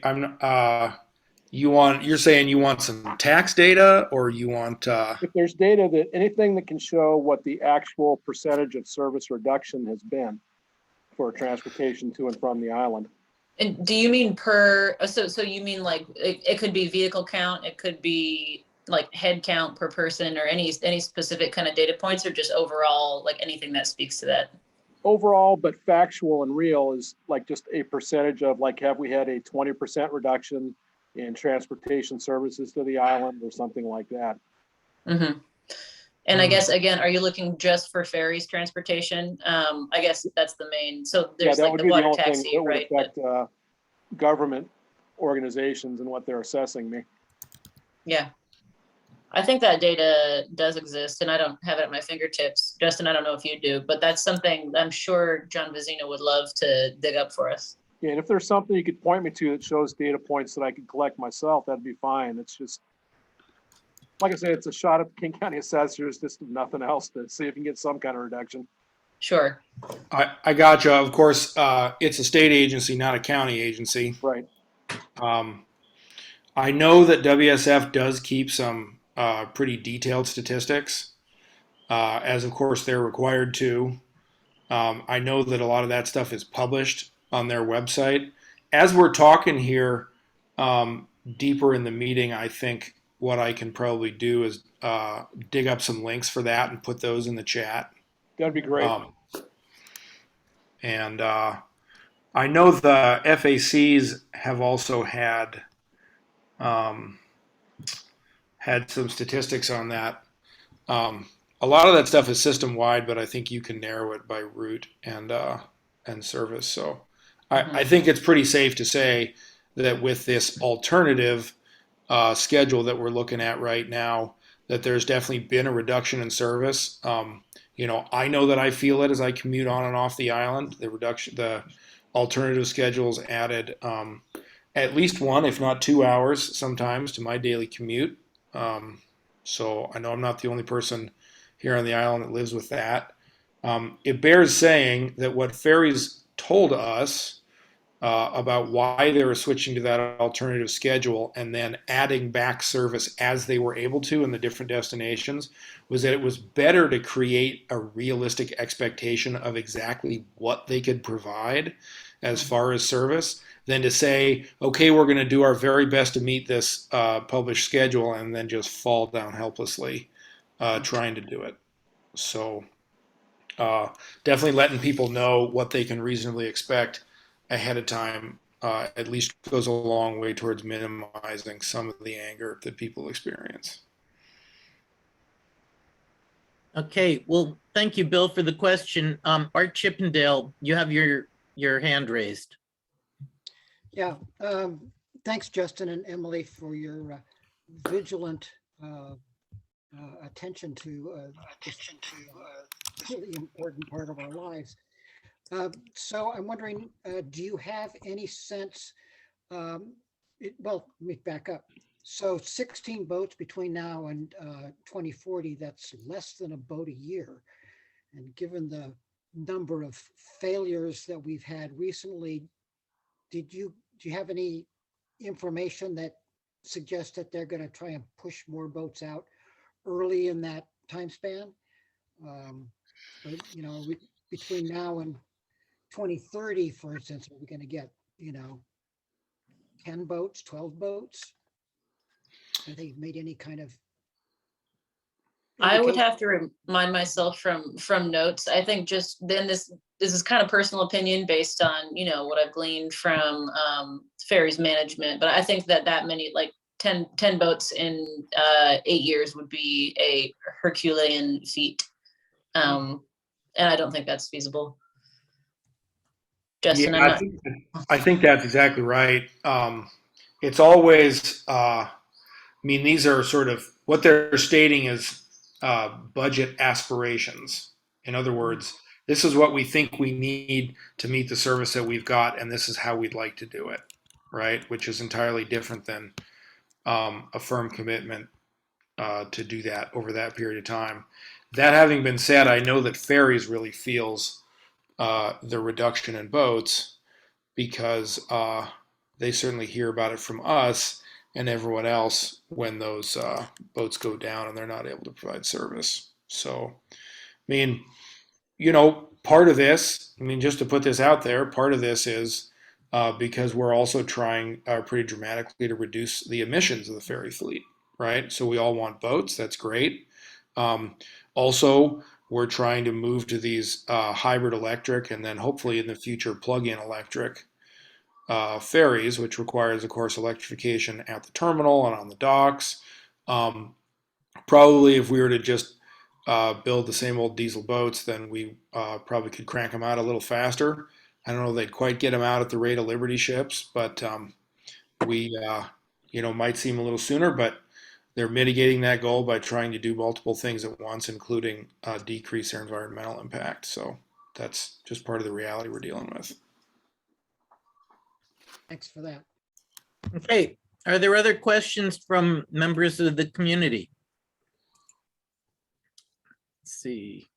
you're saying you want some tax data, or you want, If there's data that, anything that can show what the actual percentage of service reduction has been for transportation to and from the island. And do you mean per, so you mean like, it could be vehicle count, it could be like head count per person, or any specific kind of data points, or just overall, like anything that speaks to that? Overall, but factual and real is like just a percentage of, like, have we had a 20% reduction in transportation services to the island or something like that? Mm-hmm. And I guess, again, are you looking just for ferries transportation? I guess that's the main, so there's Yeah, that like would the be the water only thing taxi, that would right? affect government organizations and what they're assessing me. Yeah. I think that data does exist, and I don't have it at my fingertips. Justin, I don't know if you do, but that's something I'm sure John Vizino would love to dig up for us. Yeah, and if there's something you could point me to that shows data points that I could collect myself, that'd be fine. It's just, like I said, it's a shot at the King County assessors, just nothing else, to see if you can get some kind of reduction. Sure. I gotcha. Of course, it's a state agency, not a county agency. Right. I know that WSF does keep some pretty detailed statistics, as of course they're required to. I know that a lot of that stuff is published on their website. As we're talking here, deeper in the meeting, I think what I can probably do is dig up some links for that and put those in the chat. That'd be great. And I know the FACs have also had some statistics on that. A lot of that stuff is system wide, but I think you can narrow it by route and service. So I think it's pretty safe to say that with this alternative schedule that we're looking at right now, that there's definitely been a reduction in service. I know that I feel it as I commute on and off the island. The alternative schedules added at least 1, if not 2 hours sometimes to my daily commute. So I know I'm not the only person here on the island that lives with that. It bears saying that what ferries told us about why they were switching to that alternative schedule and then adding back service as they were able to in the different destinations was that it was better to create a realistic expectation of exactly what they could provide as far as service than to say, okay, we're going to do our very best to meet this published schedule and then just fall down helplessly trying to do it. So definitely letting people know what they can reasonably expect ahead of time at least goes a long way towards minimizing some of the anger that people experience. Okay, well, thank you, Bill, for the question. Art Chippendale, you have your hand raised. Yeah, thanks, Justin and Emily, for your vigilant attention to this really important part of our lives. So I'm wondering, do you have any sense, well, let me back up. So 16 boats between now and 2040, that's less than a boat a year. And given the number of failures that we've had recently, do you have any information that suggests that they're going to try and push more boats out early in that time span? Between now and 2030, for instance, are we going to get, 10 boats, 12 boats? Have they made any kind of I would have to remind myself from notes. I think just then this is kind of personal opinion based on, what I've gleaned from ferries management. But I think that many, like 10 boats in 8 years would be a Herculean feat. And I don't think that's feasible. Justin, Yeah, I think that's exactly right. It's always, these are sort of what they're stating is budget aspirations. In other words, this is what we think we need to meet the service that we've got, and this is how we'd like to do it, right? Which is entirely different than a firm commitment to do that over that period of time. That having been said, I know that ferries really feels the reduction in boats because they certainly hear about it from us and everyone else when those boats go down and they're not able to provide service. So, I mean, part of this, just to put this out there, part of this is because we're also trying pretty dramatically to reduce the emissions of the ferry fleet, right? So we all want boats. That's great. Also, we're trying to move to these hybrid electric and then hopefully in the future plug-in electric ferries, which requires, of course, electrification at the terminal and on the docks. Probably if we were to just build the same old diesel boats, then we probably could crank them out a little faster. I don't know if they'd quite get them out at the rate of Liberty ships, but we might seem a little sooner, but they're mitigating that goal by trying to do multiple things at once, including decrease their environmental impact. So that's just part of the reality we're dealing with. Thanks for that. Okay, are there other questions from members of the community? Let's see.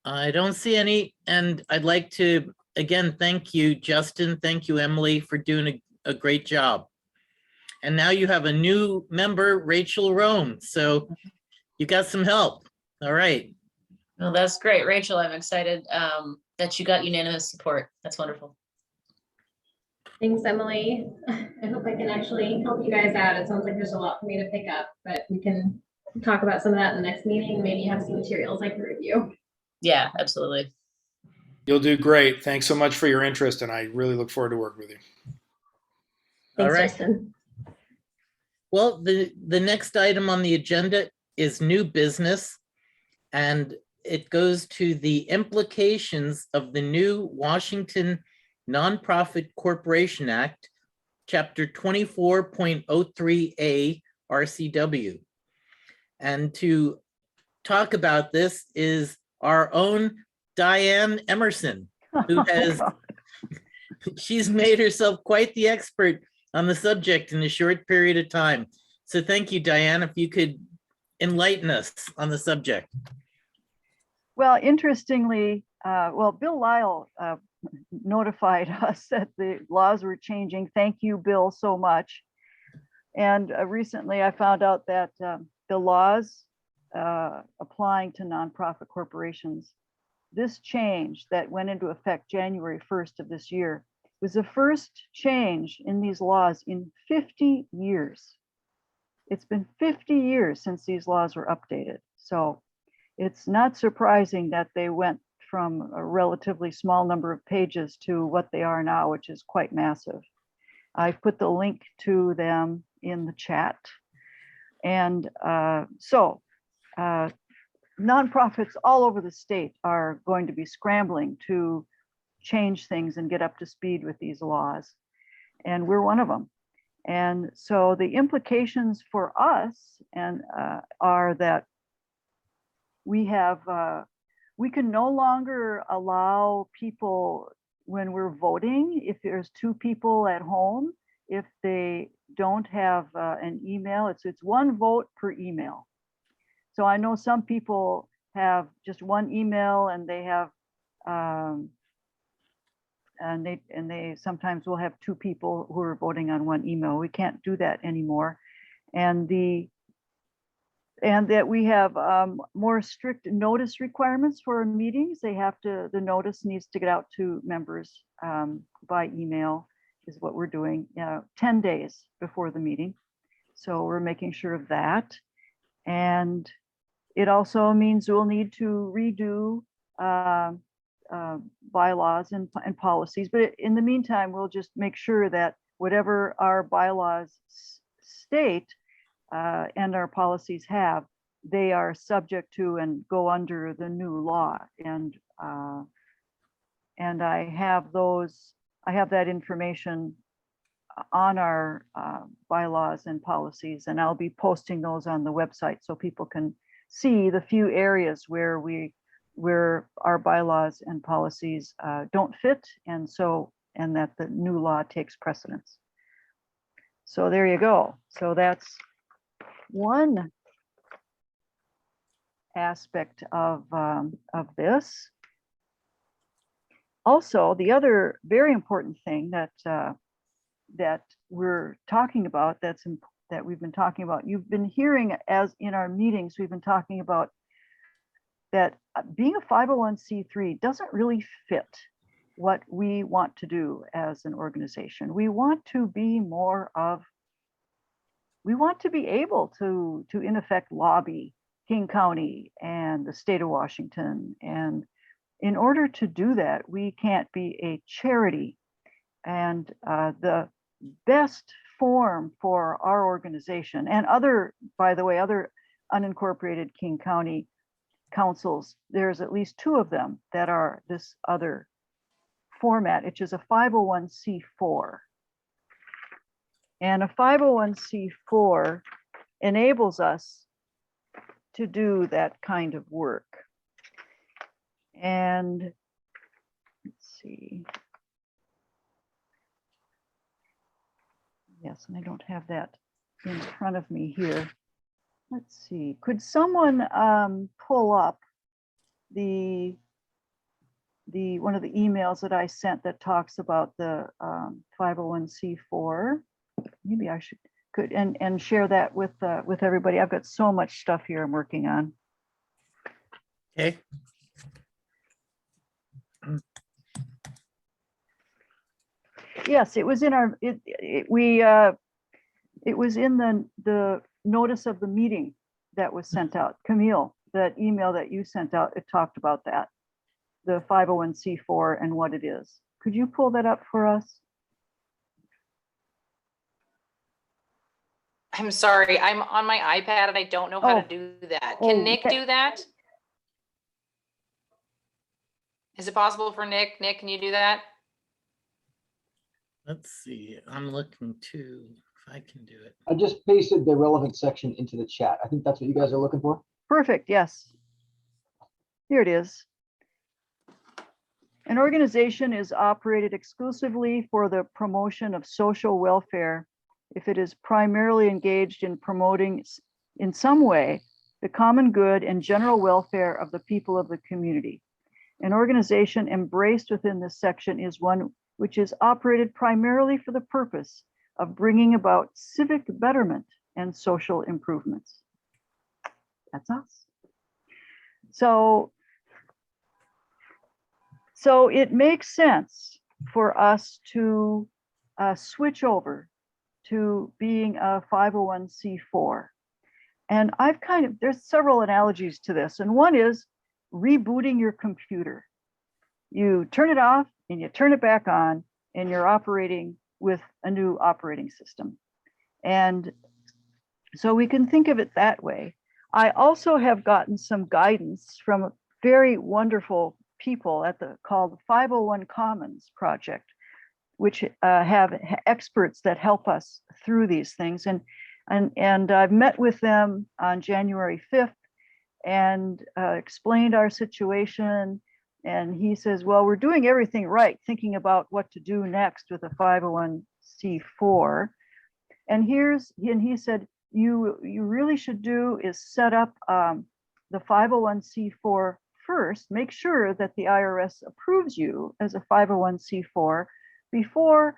I don't see any, and I'd like to, again, thank you, Justin. Thank you, Emily, for doing a great job. And now you have a new member, Rachel Roan. So you got some help. All right. Well, that's great, Rachel. I'm excited that you got unanimous support. That's wonderful. Thanks, Emily. I hope I can actually help you guys out. It sounds like there's a lot for me to pick up, but we can talk about some of that in the next meeting. Maybe have some materials I can review. Yeah, absolutely. You'll do great. Thanks so much for your interest, and I really look forward to working with you. Thanks, All right. Justin. Well, the next item on the agenda is new business, and it goes to the implications of the new Washington Nonprofit Corporation Act, Chapter 24.03A RCW. And to talk about this is our own Diane Emerson, who has, she's made herself quite the expert on the subject in a short period of time. So thank you, Diane, if you could enlighten us on the subject. Well, interestingly, Bill Lyle notified us that the laws were changing. Thank you, Bill, so much. And recently I found out that the laws applying to nonprofit corporations, this change that went into effect January 1st of this year was the first change in these laws in 50 years. It's been 50 years since these laws were updated. So it's not surprising that they went from a relatively small number of pages to what they are now, which is quite massive. I've put the link to them in the chat. And nonprofits all over the state are going to be scrambling to change things and get up to speed with these laws. And we're one of them. And so the implications for us are that we can no longer allow people when we're voting, if there's two people at home, if they don't have an email, it's one vote per email. So I know some people have just one email and they have and they sometimes will have two people who are voting on one email. We can't do that anymore. And that we have more strict notice requirements for meetings. The notice needs to get out to members by email is what we're doing 10 days before the meeting. So we're making sure of that. And it also means we'll need to redo bylaws and policies. But in the meantime, we'll just make sure that whatever our bylaws state and our policies have, they are subject to and go under the new law. And I have that information on our bylaws and policies, and I'll be posting those on the website so people can see the few areas where our bylaws and policies don't fit, and that the new law takes precedence. So there you go. So that's one aspect of this. Also, the other very important thing that that we're talking about, that we've been talking about, you've been hearing as in our meetings, we've been talking about that being a 501c3 doesn't really fit what we want to do as an organization. We want to be more of, we want to be able to in effect lobby King County and the state of Washington. And in order to do that, we can't be a charity. And the best form for our organization and other, by the way, other unincorporated King County councils, there's at least 2 of them that are this other format, which is a 501c4. And a 501c4 enables us to do that kind of work. And let's see. Yes, and I don't have that in front of me here. Let's see, could someone pull up the one of the emails that I sent that talks about the 501c4? Maybe I could and share that with everybody. I've got so much stuff here I'm working on. Okay. Yes, it was in our, it was in the notice of the meeting that was sent out. Camille, that email that you sent out, it talked about that, the 501c4 and what it is. Could you pull that up for us? I'm sorry, I'm on my iPad and I don't know how to do that. Can Nick do that? Is it possible for Nick? Nick, can you do that? Let's see, I'm looking to, if I can do it. I just pasted the relevant section into the chat. I think that's what you guys are looking for. Perfect, yes. Here it is. An organization is operated exclusively for the promotion of social welfare if it is primarily engaged in promoting in some way the common good and general welfare of the people of the community. An organization embraced within this section is one which is operated primarily for the purpose of bringing about civic betterment and social improvements. That's us. So it makes sense for us to switch over to being a 501c4. And I've there's several analogies to this. And one is rebooting your computer. You turn it off and you turn it back on and you're operating with a new operating system. And so we can think of it that way. I also have gotten some guidance from very wonderful people at called 501 Commons Project, which have experts that help us through these things. And I've met with them on January 5th and explained our situation. And he says, well, we're doing everything right, thinking about what to do next with a 501c4. And he said, you really should do is set up the 501c4 first, make sure that the IRS approves you as a 501c4 before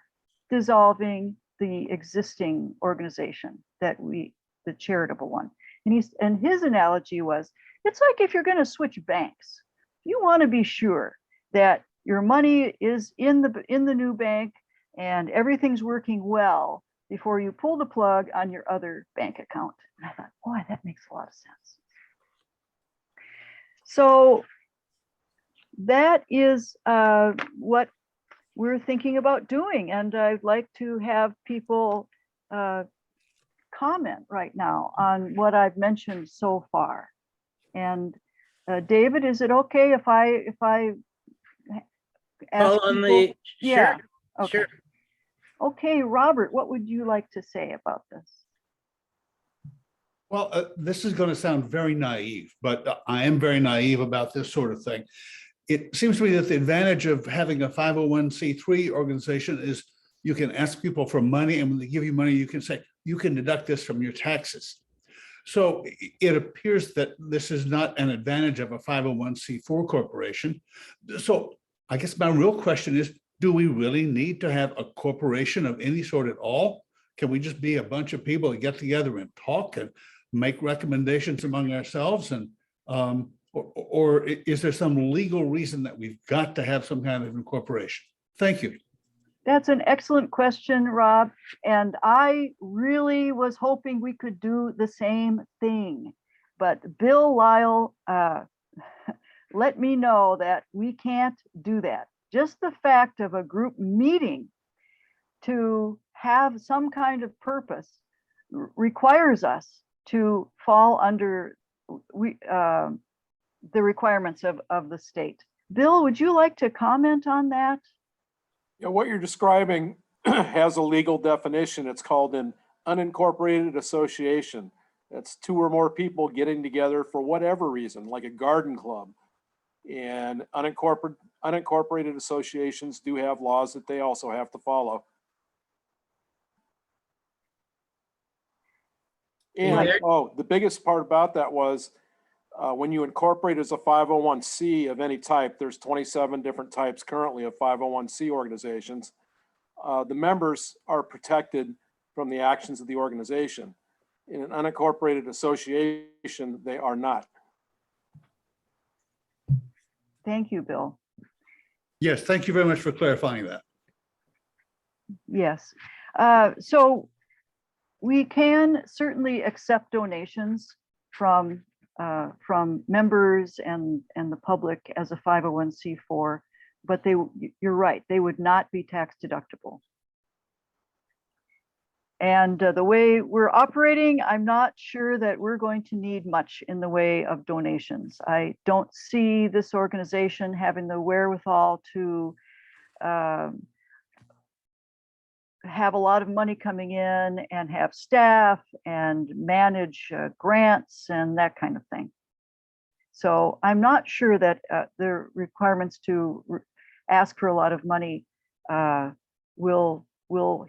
dissolving the existing organization the charitable one. And his analogy was, it's like if you're going to switch banks, you want to be sure that your money is in the new bank and everything's working well before you pull the plug on your other bank account. And I thought, boy, that makes a lot of sense. So that is what we're thinking about doing. And I'd like to have people comment right now on what I've mentioned so far. And David, is it okay if I ask people? Yeah. Sure. Okay. Sure. Okay, Robert, what would you like to say about this? Well, this is going to sound very naive, but I am very naive about this sort of thing. It seems to me that the advantage of having a 501c3 organization is you can ask people for money, and when they give you money, you can say, you can deduct this from your taxes. So it appears that this is not an advantage of a 501c4 corporation. So I guess my real question is, do we really need to have a corporation of any sort at all? Can we just be a bunch of people that get together and talk and make recommendations among ourselves? And or is there some legal reason that we've got to have some kind of incorporation? Thank you. That's an excellent question, Rob. And I really was hoping we could do the same thing. But Bill Lyle let me know that we can't do that. Just the fact of a group meeting to have some kind of purpose requires us to fall under the requirements of the state. Bill, would you like to comment on that? Yeah, what you're describing has a legal definition. It's called an unincorporated association. That's two or more people getting together for whatever reason, like a garden club. And unincorporated associations do have laws that they also have to follow. And the biggest part about that was when you incorporate as a 501c of any type, there's 27 different types currently of 501c organizations. The members are protected from the actions of the organization. In an unincorporated association, they are not. Thank you, Bill. Yes, thank you very much for clarifying that. Yes. So we can certainly accept donations from members and the public as a 501c4, but you're right, they would not be tax deductible. And the way we're operating, I'm not sure that we're going to need much in the way of donations. I don't see this organization having the wherewithal to have a lot of money coming in and have staff and manage grants and that kind of thing. So I'm not sure that the requirements to ask for a lot of money will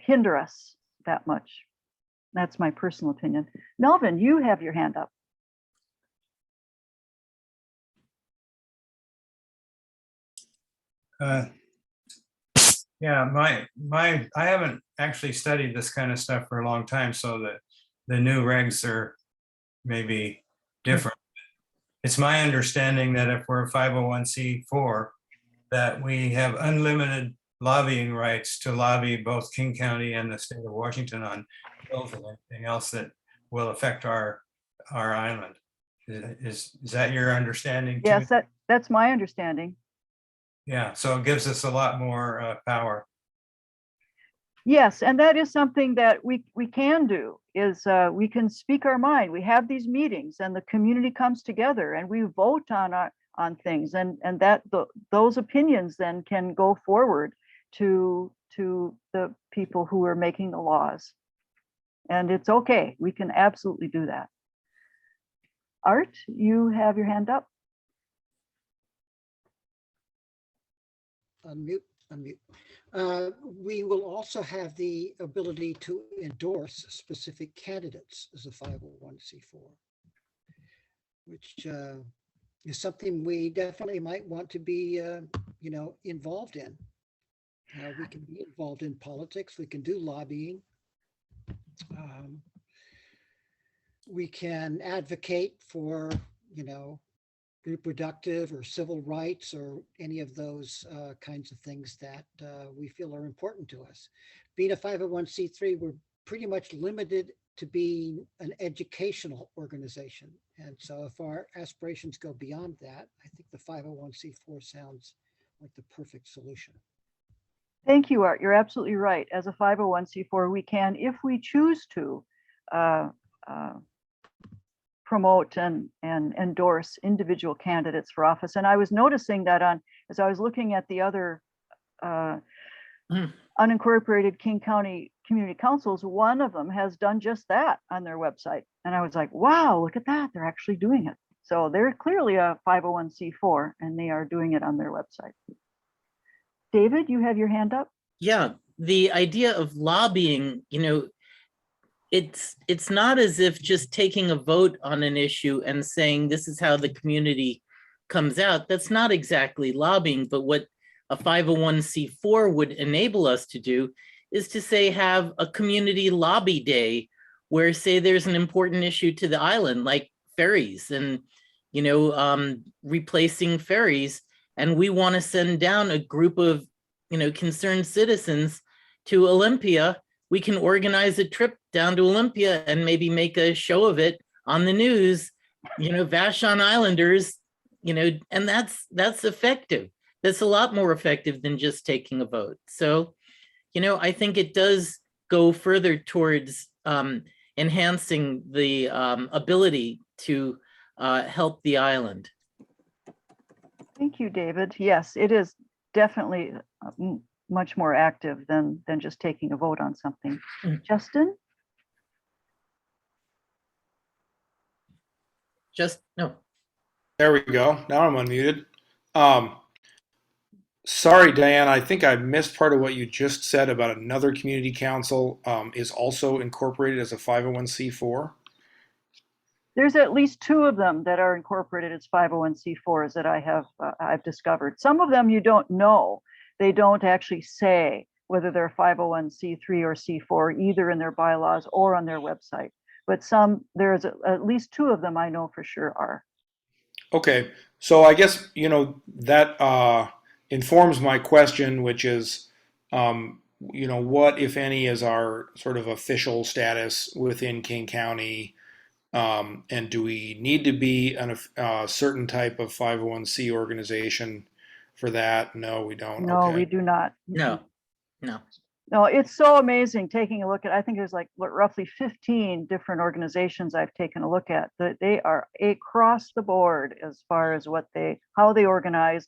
hinder us that much. That's my personal opinion. Melvin, you have your hand up. Yeah, I haven't actually studied this kind of stuff for a long time, so the new regs are maybe different. It's my understanding that if we're a 501c4, that we have unlimited lobbying rights to lobby both King County and the state of Washington on bills and anything else that will affect our island. Is that your understanding too? Yes, that's my understanding. Yeah, so it gives us a lot more power. Yes, and that is something that we can do, is we can speak our mind. We have these meetings and the community comes together and we vote on things, and that those opinions then can go forward to the people who are making the laws. And it's okay, we can absolutely do that. Art, you have your hand up. Unmute. We will also have the ability to endorse specific candidates as a 501c4, which is something we definitely might want to be, involved in. We can be involved in politics. We can do lobbying. We can advocate for, reproductive or civil rights or any of those kinds of things that we feel are important to us. Being a 501c3, we're pretty much limited to being an educational organization. And so if our aspirations go beyond that, I think the 501c4 sounds like the perfect solution. Thank you, Art. You're absolutely right. As a 501c4, we can, if we choose to, promote and endorse individual candidates for office. And I was noticing that as I was looking at the other unincorporated King County community councils, one of them has done just that on their website. And I was like, wow, look at that. They're actually doing it. So they're clearly a 501c4 and they are doing it on their website. David, you have your hand up. Yeah, the idea of lobbying, it's not as if just taking a vote on an issue and saying this is how the community comes out. That's not exactly lobbying, but what a 501c4 would enable us to do is to say, have a community lobby day where, say, there's an important issue to the island, like ferries and, you know, replacing ferries. And we want to send down a group of, you know, concerned citizens to Olympia. We can organize a trip down to Olympia and maybe make a show of it on the news, you know, Vashon Islanders, you know, and that's effective. That's a lot more effective than just taking a vote. So, you know, I think it does go further towards enhancing the ability to help the island. Thank you, David. Yes, it is definitely much more active than just taking a vote on something. Justin? No. There we go. Now I'm unmuted. Sorry, Diane, I think I missed part of what you just said about another community council is also incorporated as a 501c4. There's at least 2 of them that are incorporated as 501c4s that I've discovered. Some of them you don't know. They don't actually say whether they're 501c3 or c4, either in their bylaws or on their website. But there's at least 2 of them I know for sure are. Okay, so I guess, you know, that informs my question, which is, you know, what, if any, is our sort of official status within King County? And do we need to be a certain type of 501c organization for that? No, we don't. No, we do not. No. No, it's so amazing taking a look at, I think there's like roughly 15 different organizations I've taken a look at, that they are across the board as far as how they organize,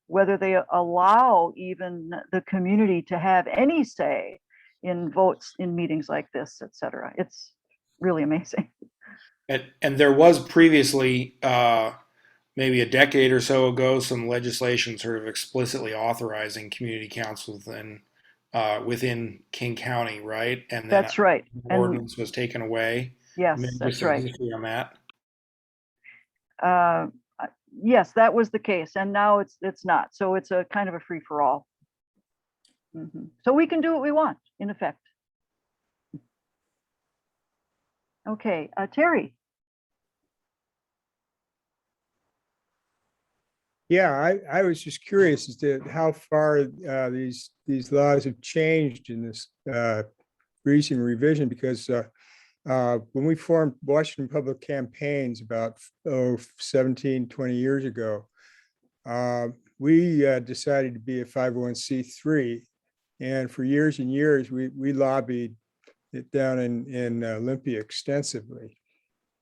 whether they allow even the community to have any say in votes in meetings like this, etc. It's really amazing. And there was previously, maybe a decade or so ago, some legislation sort of explicitly authorizing community councils within King County, right? And then that's right. The ordinance was taken away. Yes, that's right. On that. Yes, that was the case, and now it's not. So it's a kind of a free for all. So we can do what we want, in effect. Okay, Terry. Yeah, I was just curious as to how far these laws have changed in this recent revision, because when we formed Washington Public Campaigns about 17, 20 years ago, we decided to be a 501c3, and for years and years we lobbied it down in Olympia extensively,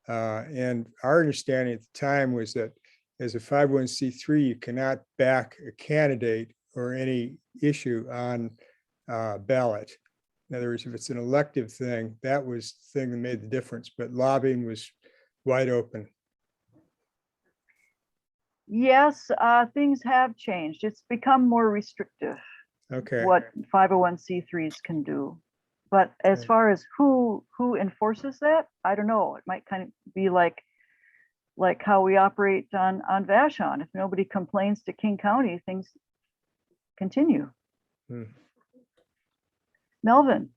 and our understanding at the time was that as a 501c3, you cannot back a candidate or any issue on ballot. In other words, if it's an elective thing, that was the thing that made the difference, but lobbying was wide open. Yes, things have changed. It's become more restrictive. Okay. What 501c3s can do. But as far as who enforces that, I don't know. It might kind of be like how we operate on Vashon. If nobody complains to King County, things continue. Melvin.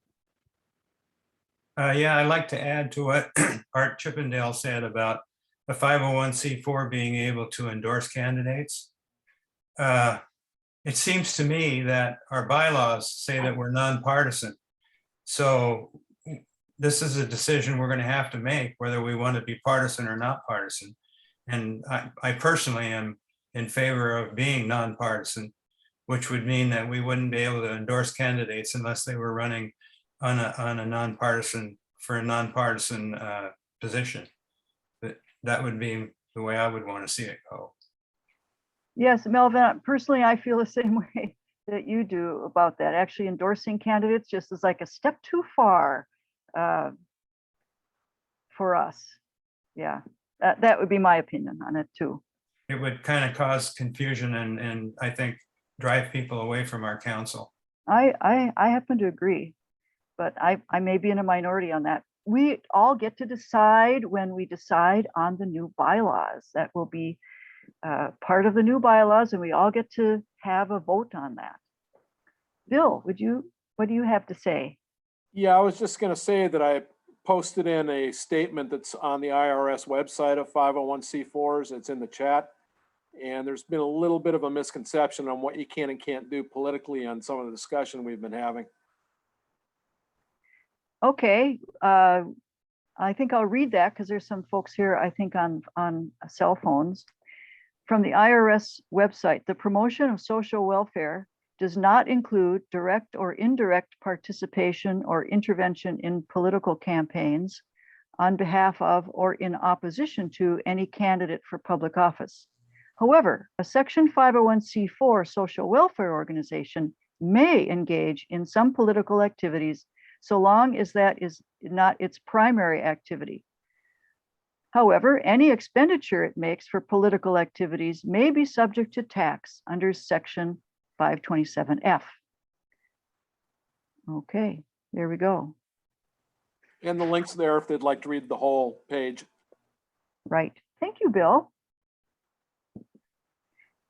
Yeah, I'd like to add to what Art Chippendale said about a 501c4 being able to endorse candidates. It seems to me that our bylaws say that we're nonpartisan. So this is a decision we're going to have to make, whether we want to be partisan or not partisan. And I personally am in favor of being nonpartisan, which would mean that we wouldn't be able to endorse candidates unless they were running on a nonpartisan position. But that would be the way I would want to see it go. Yes, Melvin, personally, I feel the same way that you do about that. Actually, endorsing candidates just is like a step too far for us. Yeah, that would be my opinion on it too. It would kind of cause confusion and I think drive people away from our council. I happen to agree, but I may be in a minority on that. We all get to decide when we decide on the new bylaws that will be part of the new bylaws, and we all get to have a vote on that. Bill, what do you have to say? Yeah, I was just going to say that I posted in a statement that's on the IRS website of 501c4s. It's in the chat. And there's been a little bit of a misconception on what you can and can't do politically on some of the discussion we've been having. Okay, I think I'll read that because there's some folks here, I think, on cell phones. From the IRS website, the promotion of social welfare does not include direct or indirect participation or intervention in political campaigns on behalf of or in opposition to any candidate for public office. However, a Section 501c4 social welfare organization may engage in some political activities so long as that is not its primary activity. However, any expenditure it makes for political activities may be subject to tax under Section 527F. Okay, there we go. And the link's there if they'd like to read the whole page. Right. Thank you, Bill.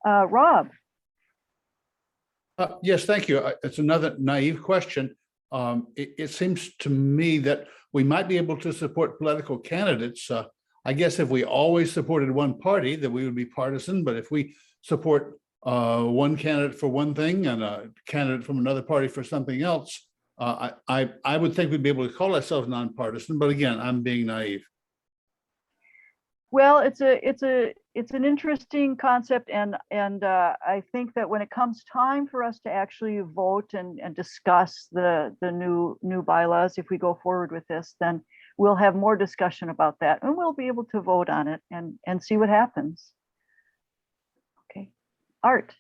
Rob. Yes, thank you. It's another naive question. It seems to me that we might be able to support political candidates. I guess if we always supported one party, that we would be partisan. But if we support one candidate for one thing and a candidate from another party for something else, I would think we'd be able to call ourselves nonpartisan. But again, I'm being naive. Well, it's an interesting concept, and I think that when it comes time for us to actually vote and discuss the new bylaws, if we go forward with this, then we'll have more discussion about that, and we'll be able to vote on it and see what happens. Okay, Art.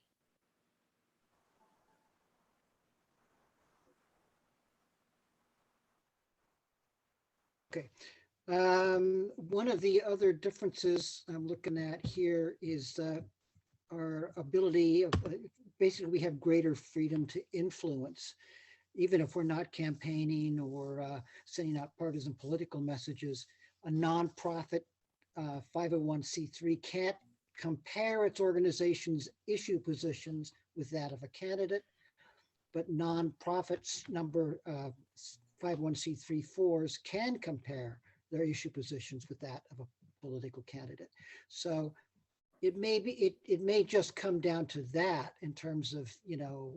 Okay. One of the other differences I'm looking at here is our ability of, basically we have greater freedom to influence, even if we're not campaigning or sending out partisan political messages. A nonprofit 501c3 can't compare its organization's issue positions with that of a candidate, but nonprofits number 501c3-4s can compare their issue positions with that of a political candidate. So it may just come down to that in terms of, you know,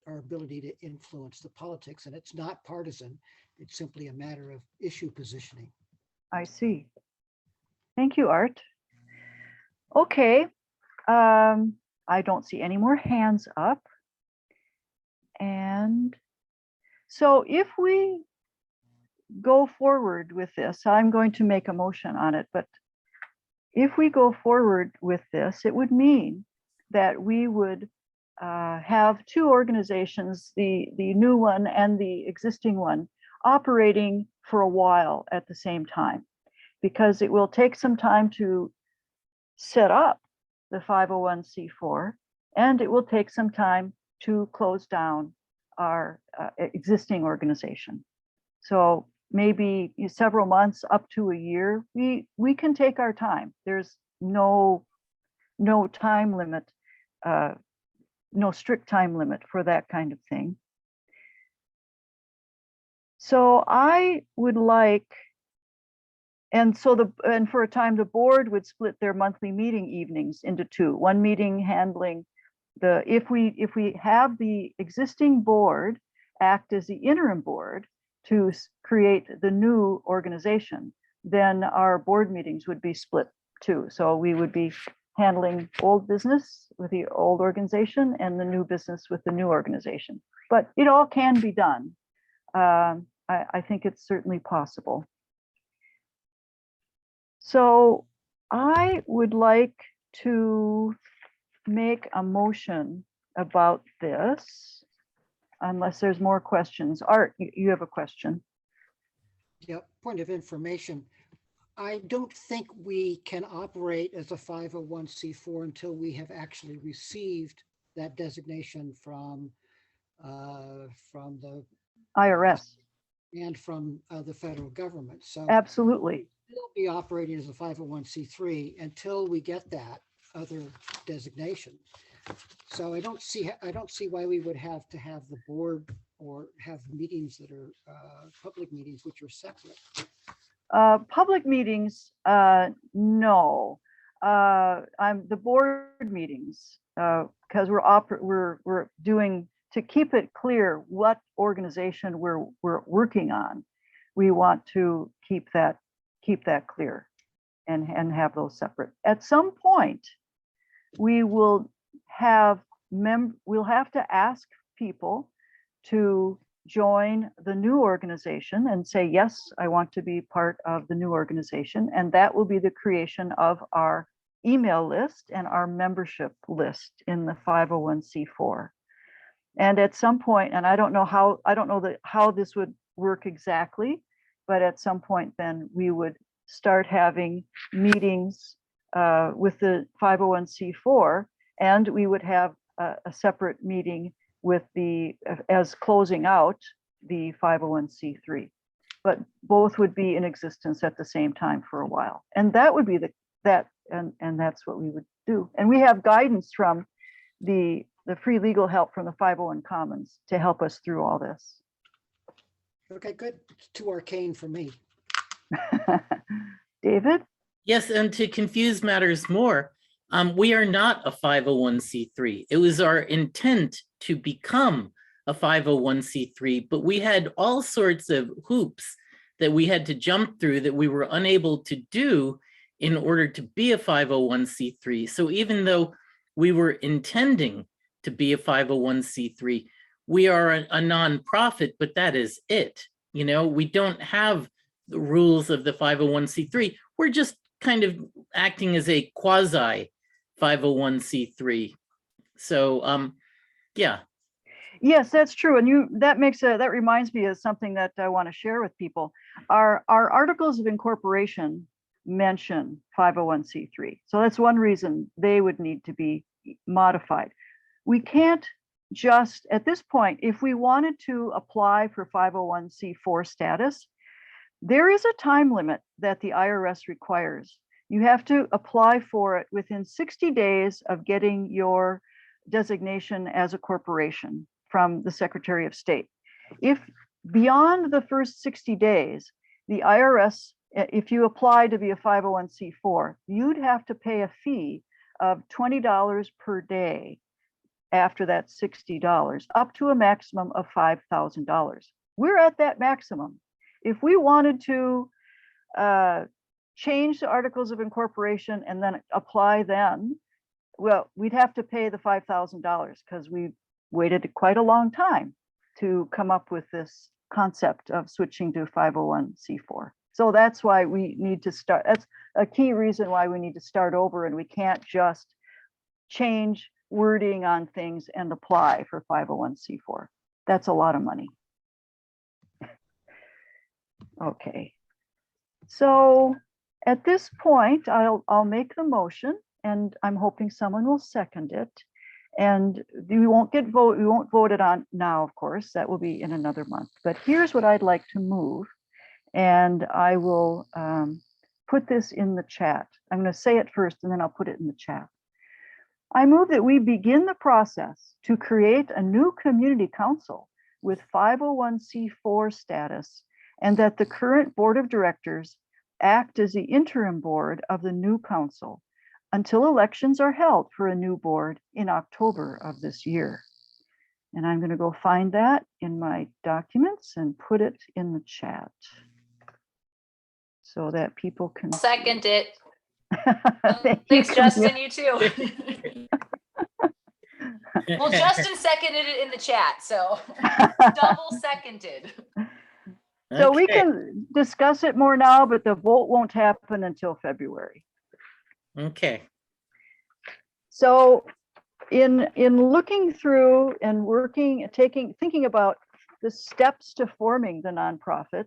our ability to influence the politics, and it's not partisan. It's simply a matter of issue positioning. I see. Thank you, Art. Okay, I don't see any more hands up. And so if we go forward with this, I'm going to make a motion on it, but if we go forward with this, it would mean that we would have two organizations, the new one and the existing one, operating for a while at the same time, because it will take some time to set up the 501c4, and it will take some time to close down our existing organization. So maybe several months up to a year, we can take our time. There's no time limit, no strict time limit for that kind of thing. So I would like, and for a time the board would split their monthly meeting evenings into two. One meeting handling if we have the existing board act as the interim board to create the new organization, then our board meetings would be split too. So we would be handling old business with the old organization and the new business with the new organization. But it all can be done. I think it's certainly possible. So I would like to make a motion about this, unless there's more questions. Art, you have a question. Yeah, point of information. I don't think we can operate as a 501c4 until we have actually received that designation from the IRS and from the federal government. So absolutely, we'll be operating as a 501c3 until we get that. other designation. So I don't see why we would have to have the board or have meetings that are public meetings, which are separate. Public meetings, no. I'm the board meetings, because we're doing, to keep it clear what organization we're working on. We want to keep that clear and have those separate. At some point, we will have we'll have to ask people to join the new organization and say, yes, I want to be part of the new organization. And that will be the creation of our email list and our membership list in the 501c4. And at some point, and I don't know how this would work exactly, but at some point then we would start having meetings with the 501c4, and we would have a separate meeting with as closing out the 501c3. But both would be in existence at the same time for a while. And that would be and that's what we would do. And we have guidance from the free legal help from the 501 Commons to help us through all this. Okay, good. It's too arcane for me. David? Yes, and to confuse matters more, we are not a 501c3. It was our intent to become a 501c3, but we had all sorts of hoops that we had to jump through that we were unable to do in order to be a 501c3. So even though we were intending to be a 501c3, we are a nonprofit, but that is it. You know, we don't have the rules of the 501c3. We're just kind of acting as a quasi 501c3. So, yeah. Yes, that's true. And that reminds me of something that I want to share with people. Our articles of incorporation mention 501c3. So that's one reason they would need to be modified. We can't just, at this point, if we wanted to apply for 501c4 status, there is a time limit that the IRS requires. You have to apply for it within 60 days of getting your designation as a corporation from the Secretary of State. If beyond the first 60 days, the IRS, if you apply to be a 501c4, you'd have to pay a fee of $20 per day after that $60, up to a maximum of $5,000. We're at that maximum. If we wanted to change the articles of incorporation and then apply then, well, we'd have to pay the $5,000 because we waited quite a long time to come up with this concept of switching to 501c4. So that's why we need to start. That's a key reason why we need to start over, and we can't just change wording on things and apply for 501c4. That's a lot of money. Okay. So at this point, I'll make the motion, and I'm hoping someone will second it. And we won't vote it on now, of course. That will be in another month. But here's what I'd like to move, and I will put this in the chat. I'm going to say it first, and then I'll put it in the chat. I move that we begin the process to create a new community council with 501c4 status, and that the current board of directors act as the interim board of the new council until elections are held for a new board in October of this year. And I'm going to go find that in my documents and put it in the chat so that people can Second it. Thanks, Justin, you too. Well, Justin seconded it in the chat, so double seconded. So we can discuss it more now, but the vote won't happen until February. Okay. So in looking through and thinking about the steps to forming the nonprofit,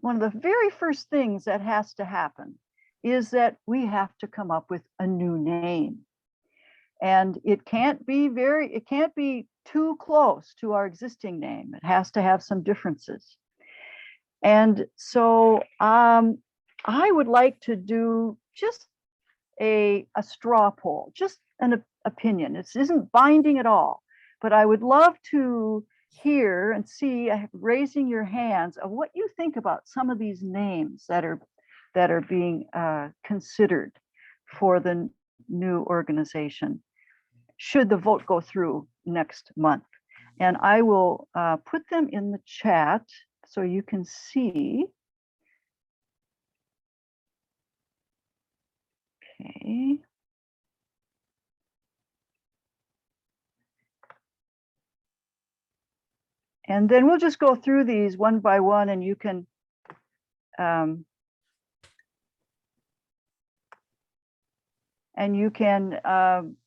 one of the very first things that has to happen is that we have to come up with a new name. And it can't be too close to our existing name. It has to have some differences. And so I would like to do just a straw poll, just an opinion. This isn't binding at all, but I would love to hear and see raising your hands of what you think about some of these names that are being considered for the new organization, should the vote go through next month. And I will put them in the chat so you can see. Okay. And then we'll just go through these one by one, and you can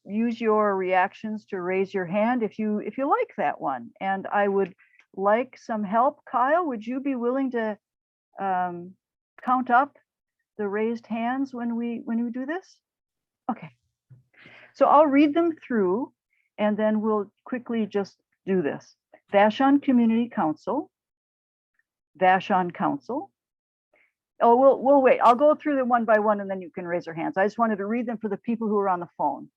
use your reactions to raise your hand if you like that one. And I would like some help. Kyle, would you be willing to count up the raised hands when we do this? Okay. So I'll read them through, and then we'll quickly just do this. Vashon Community Council, Vashon Council. Oh, we'll wait. I'll go through them one by one, and then you can raise your hands. I just wanted to read them for the people who are on the phone.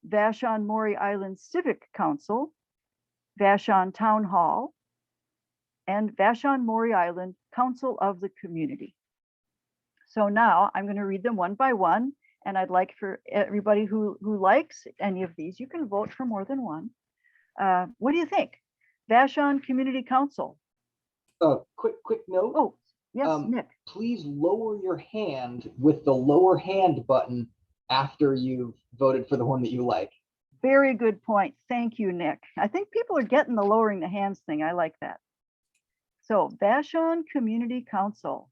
Vashon-Maury Island Civic Council, Vashon Town Hall, and Vashon-Maury Island Council of the Community. So now I'm going to read them one by one, and I'd like for everybody who likes any of these, you can vote for more than one. What do you think? Vashon Community Council. Quick note. Oh, yes, Nick. Please lower your hand with the lower hand button after you've voted for the one that you like. Very good point. Thank you, Nick. I think people are getting the lowering the hands thing. I like that. So Vashon Community Council.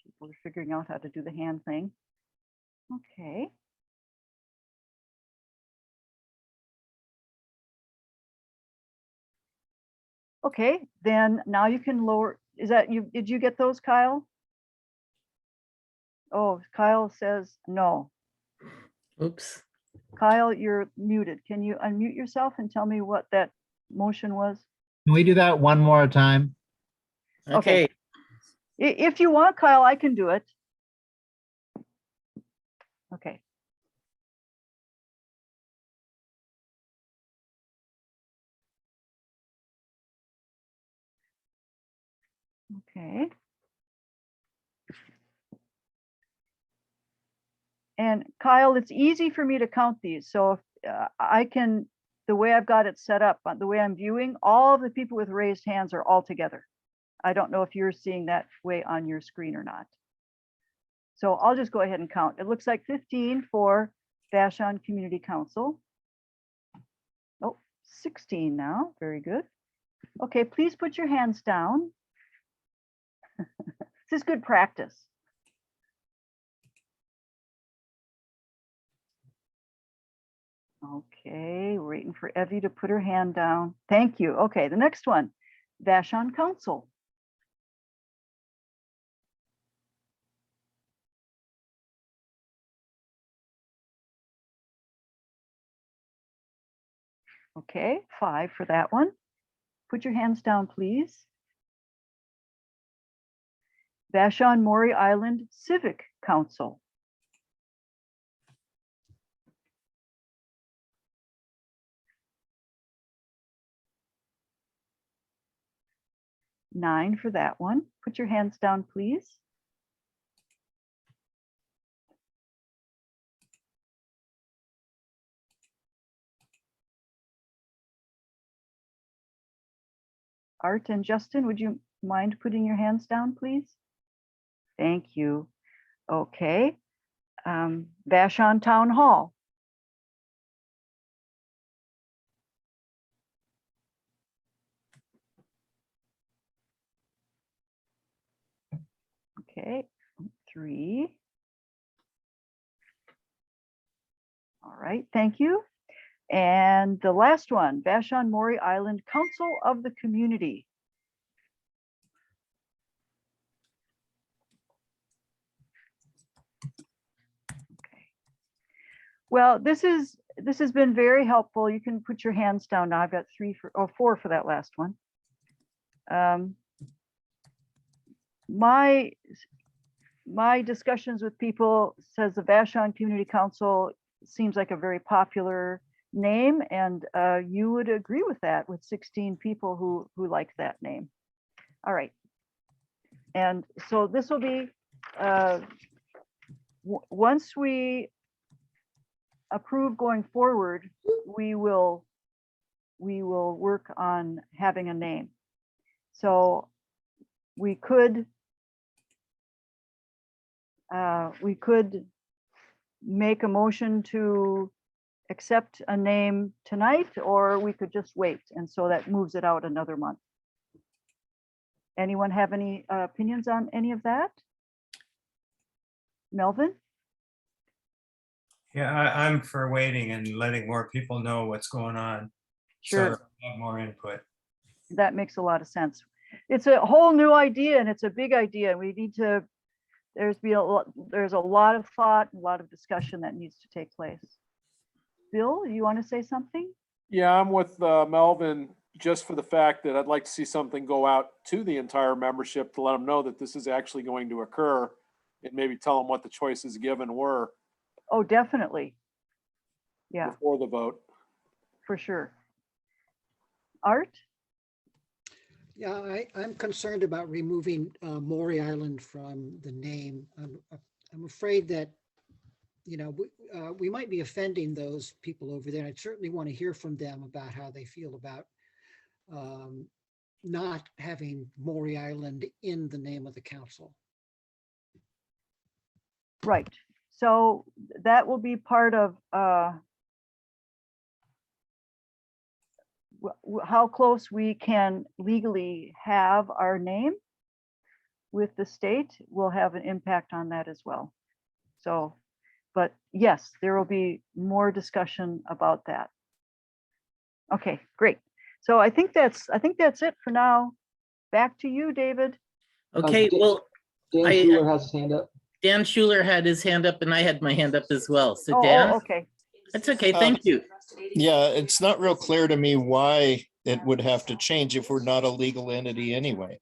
People are figuring out how to do the hand thing. Okay. Okay, then now you can lower, is that you, did you get those, Kyle? Oh, Kyle says no. Oops. Kyle, you're muted. Can you unmute yourself and tell me what that motion was? Can we do that one more time? Okay. If you want, Kyle, I can do it. Okay. Okay. And Kyle, it's easy for me to count these. So if I can, the way I've got it set up, the way I'm viewing, all of the people with raised hands are all together. I don't know if you're seeing that way on your screen or not. So I'll just go ahead and count. It looks like 15 for Vashon Community Council. Oh, 16 now. Very good. Okay, please put your hands down. This is good practice. Okay, we're waiting for Evie to put her hand down. Thank you. Okay, the next one, Vashon Council. Okay, 5 for that one. Put your hands down, please. Vashon-Maury Island Civic Council. Nine for that one. Put your hands down, please. Art and Justin, would you mind putting your hands down, please? Thank you. Okay. Vashon Town Hall. Okay, 3. All right, thank you. And the last one, Vashon-Maury Island Council of the Community. Okay. Well, this has been very helpful. You can put your hands down now. I've got 4 for that last one. my discussions with people says the Vashon Community Council seems like a very popular name, and you would agree with that, with 16 people who like that name. All right. And so this will be, once we approve going forward, we will work on having a name. So we could make a motion to accept a name tonight, or we could just wait. And so that moves it out another month. Anyone have any opinions on any of that? Melvin? Yeah, I'm for waiting and letting more people know what's going on. Sure. So they have more input. That makes a lot of sense. It's a whole new idea, and it's a big idea. And we need to, there's a lot of thought, a lot of discussion that needs to take place. Bill, you want to say something? Yeah, I'm with Melvin, just for the fact that I'd like to see something go out to the entire membership to let them know that this is actually going to occur, and maybe tell them what the choices given were. Oh, definitely. Yeah. Before the vote. For sure. Art? Yeah, I'm concerned about removing Maury Island from the name. I'm afraid that, you know, we might be offending those people over there. I'd certainly want to hear from them about how they feel about not having Maury Island in the name of the council. Right. So that will be part of how close we can legally have our name with the state will have an impact on that as well. So, but yes, there will be more discussion about that. Okay, great. So I think that's it for now. Back to you, David. Okay, well, Dan Schuler has his hand up. Dan Schuler had his hand up and I had my hand up as well. So Dan, okay. That's okay, thank you. Yeah, it's not real clear to me why it would have to change if we're not a legal entity anyway.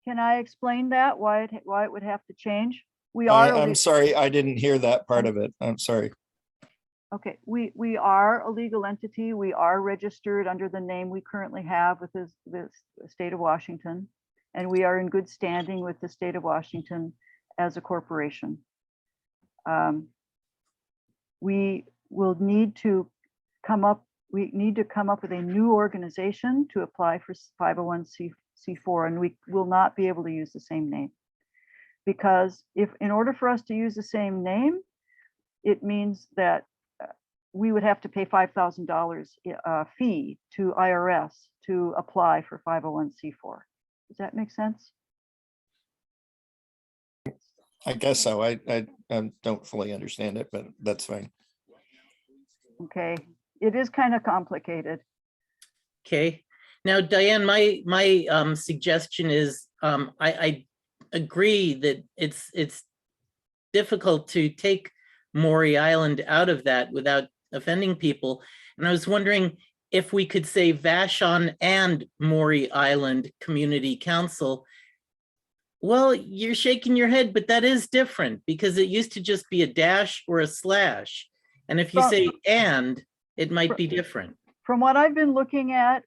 Can I explain that, why it would have to change? We are. I'm sorry, I didn't hear that part of it. I'm sorry. Okay, we are a legal entity. We are registered under the name we currently have with the state of Washington, and we are in good standing with the state of Washington as a corporation. We will need to come up with a new organization to apply for 501c4, and we will not be able to use the same name, because in order for us to use the same name, it means that we would have to pay $5,000 fee to IRS to apply for 501c4. Does that make sense? I guess so. I don't fully understand it, but that's fine. Okay, it is kind of complicated. Okay, now Diane, my suggestion is I agree that it's difficult to take Maury Island out of that without offending people. And I was wondering if we could say Vashon and Maury Island Community Council. Well, you're shaking your head, but that is different because it used to just be a dash or a slash. And if you say and, it might be different. From what I've been looking at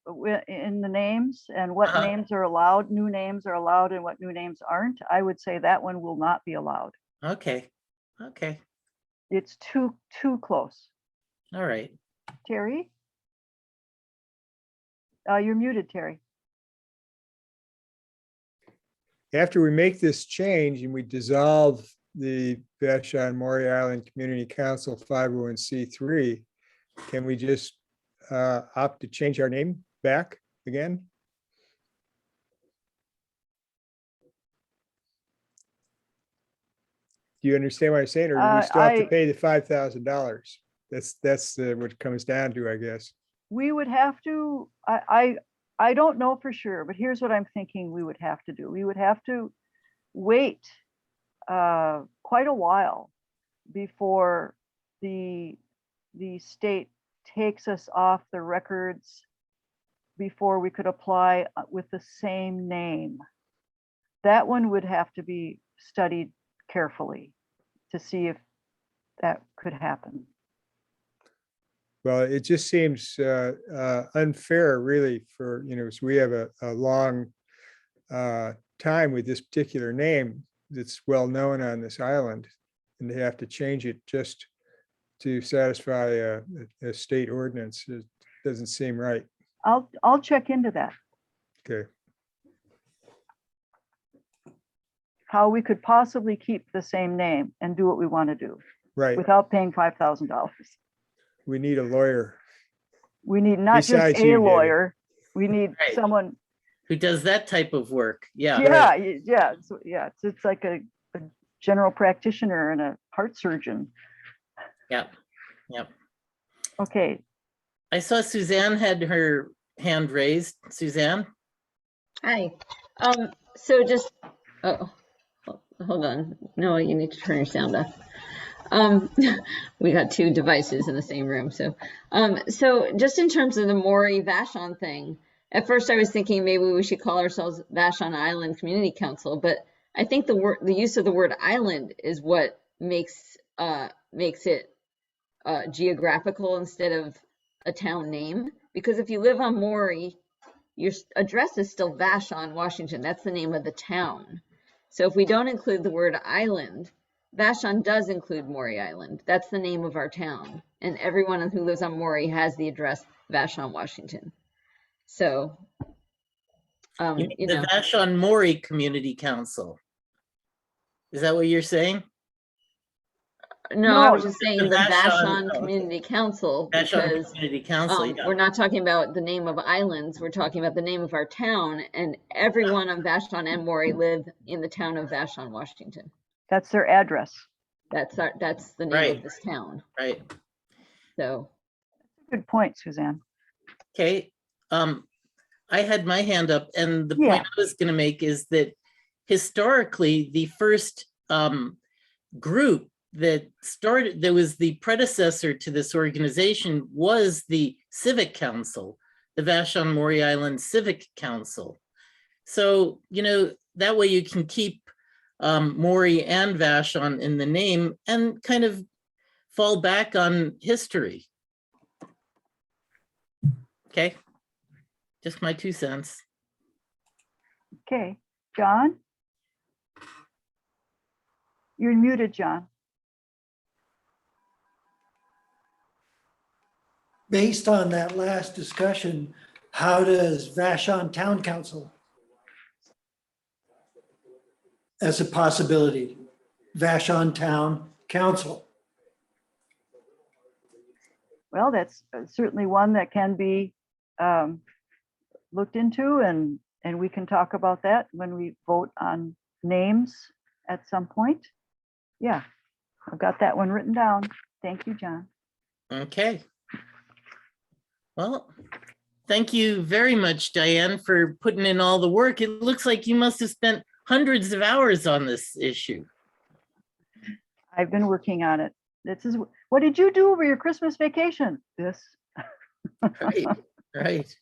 in the names and what names are allowed, new names are allowed and what new names aren't, I would say that one will not be allowed. Okay, okay. It's too close. All right. Terry? You're muted, Terry. After we make this change and we dissolve the Vashon-Maury Island Community Council 501c3, can we just opt to change our name back again? Do you understand what I'm saying, or do we still have to pay the $5,000? That's what it comes down to, I guess. We would have to, I don't know for sure, but here's what I'm thinking we would have to do. We would have to wait quite a while before the state takes us off the records before we could apply with the same name. that one would have to be studied carefully to see if that could happen. Well, it just seems unfair, really, for, as we have a long time with this particular name that's well known on this island, and they have to change it just to satisfy a state ordinance. It doesn't seem right. I'll check into that, Okay. how we could possibly keep the same name and do what we want to do Right. without paying $5,000. We need a lawyer. We need not Besides just you, a David. lawyer. We need Right. someone. Who does that type of work? Yeah. Yeah, yeah. It's like a general practitioner and a heart surgeon. Yep. Yep. Okay. I saw Suzanne had her hand raised. Suzanne? Hi. So just, oh, hold on. No, you need to turn your sound off. We got two devices in the same room. So just in terms of the Maury Vashon thing, at first I was thinking maybe we should call ourselves Vashon Island Community Council, but I think the use of the word island is what makes it geographical instead of a town name. Because if you live on Maury, your address is still Vashon, Washington. That's the name of the town. So if we don't include the word island, Vashon does include Maury Island. That's the name of our town. And everyone who lives on Maury has the address Vashon, Washington. So, You mean the Vashon-Maury Community Council. Is that what you're saying? No, I was just saying the Vashon- Vashon Community Council, Vashon because Community Council, yeah. we're not talking about the name of islands. We're talking about the name of our town, and everyone on Vashon and Maury live in the town of Vashon, Washington. That's their address. That's the name Right. of this town. Right. So. Good point, Suzanne. Okay. I had my hand up, and the Yeah. point I was going to make is that historically, the first group that was the predecessor to this organization was the Civic Council, the Vashon-Maury Island Civic Council. So, that way you can keep Maury and Vashon in the name and kind of fall back on history. Okay, just my 2 cents. Okay, John? You're muted, John. Based on that last discussion, how does Vashon Town Council as a possibility? Vashon Town Council. Well, that's certainly one that can be looked into, and we can talk about that when we vote on names at some point. Yeah, I've got that one written down. Thank you, John. Okay. Well, thank you very much, Diane, for putting in all the work. It looks like you must have spent hundreds of hours on this issue. I've been working on it. What did you do over your Christmas vacation? This. Right, right.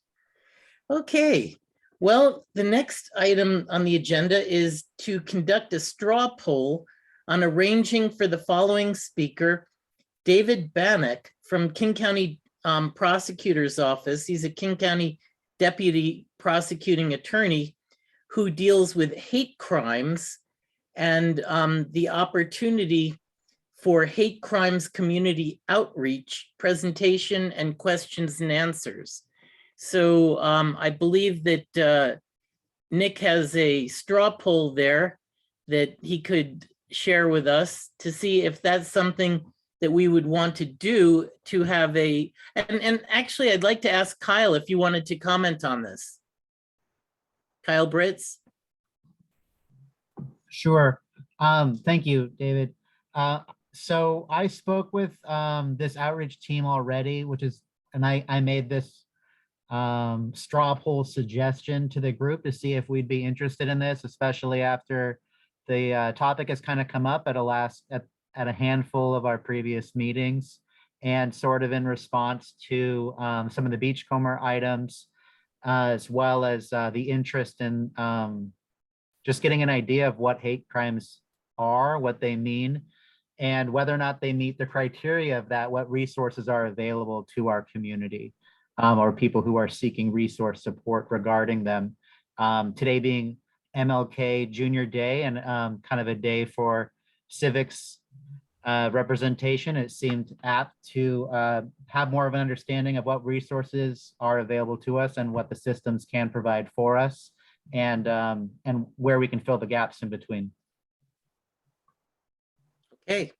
Okay. Well, the next item on the agenda is to conduct a straw poll on arranging for the following speaker, David Bannock from King County Prosecutor's Office. He's a King County Deputy Prosecuting Attorney who deals with hate crimes and the opportunity for hate crimes community outreach, presentation, and questions and answers. So I believe that Nick has a straw poll there that he could share with us to see if that's something that we would want to do, to have and actually I'd like to ask Kyle if you wanted to comment on this. Kyle Britz. Sure. Thank you, David. So I spoke with this outreach team already, and I made this straw poll suggestion to the group to see if we'd be interested in this, especially after the topic has kind of come up at a handful of our previous meetings, and sort of in response to some of the beachcomber items, as well as the interest in just getting an idea of what hate crimes are, what they mean, and whether or not they meet the criteria of that, what resources are available to our community, or people who are seeking resource support regarding them. Today being MLK Junior Day and kind of a day for civics representation, it seemed apt to have more of an understanding of what resources are available to us and what the systems can provide for us, and where we can fill the gaps in between. Okay.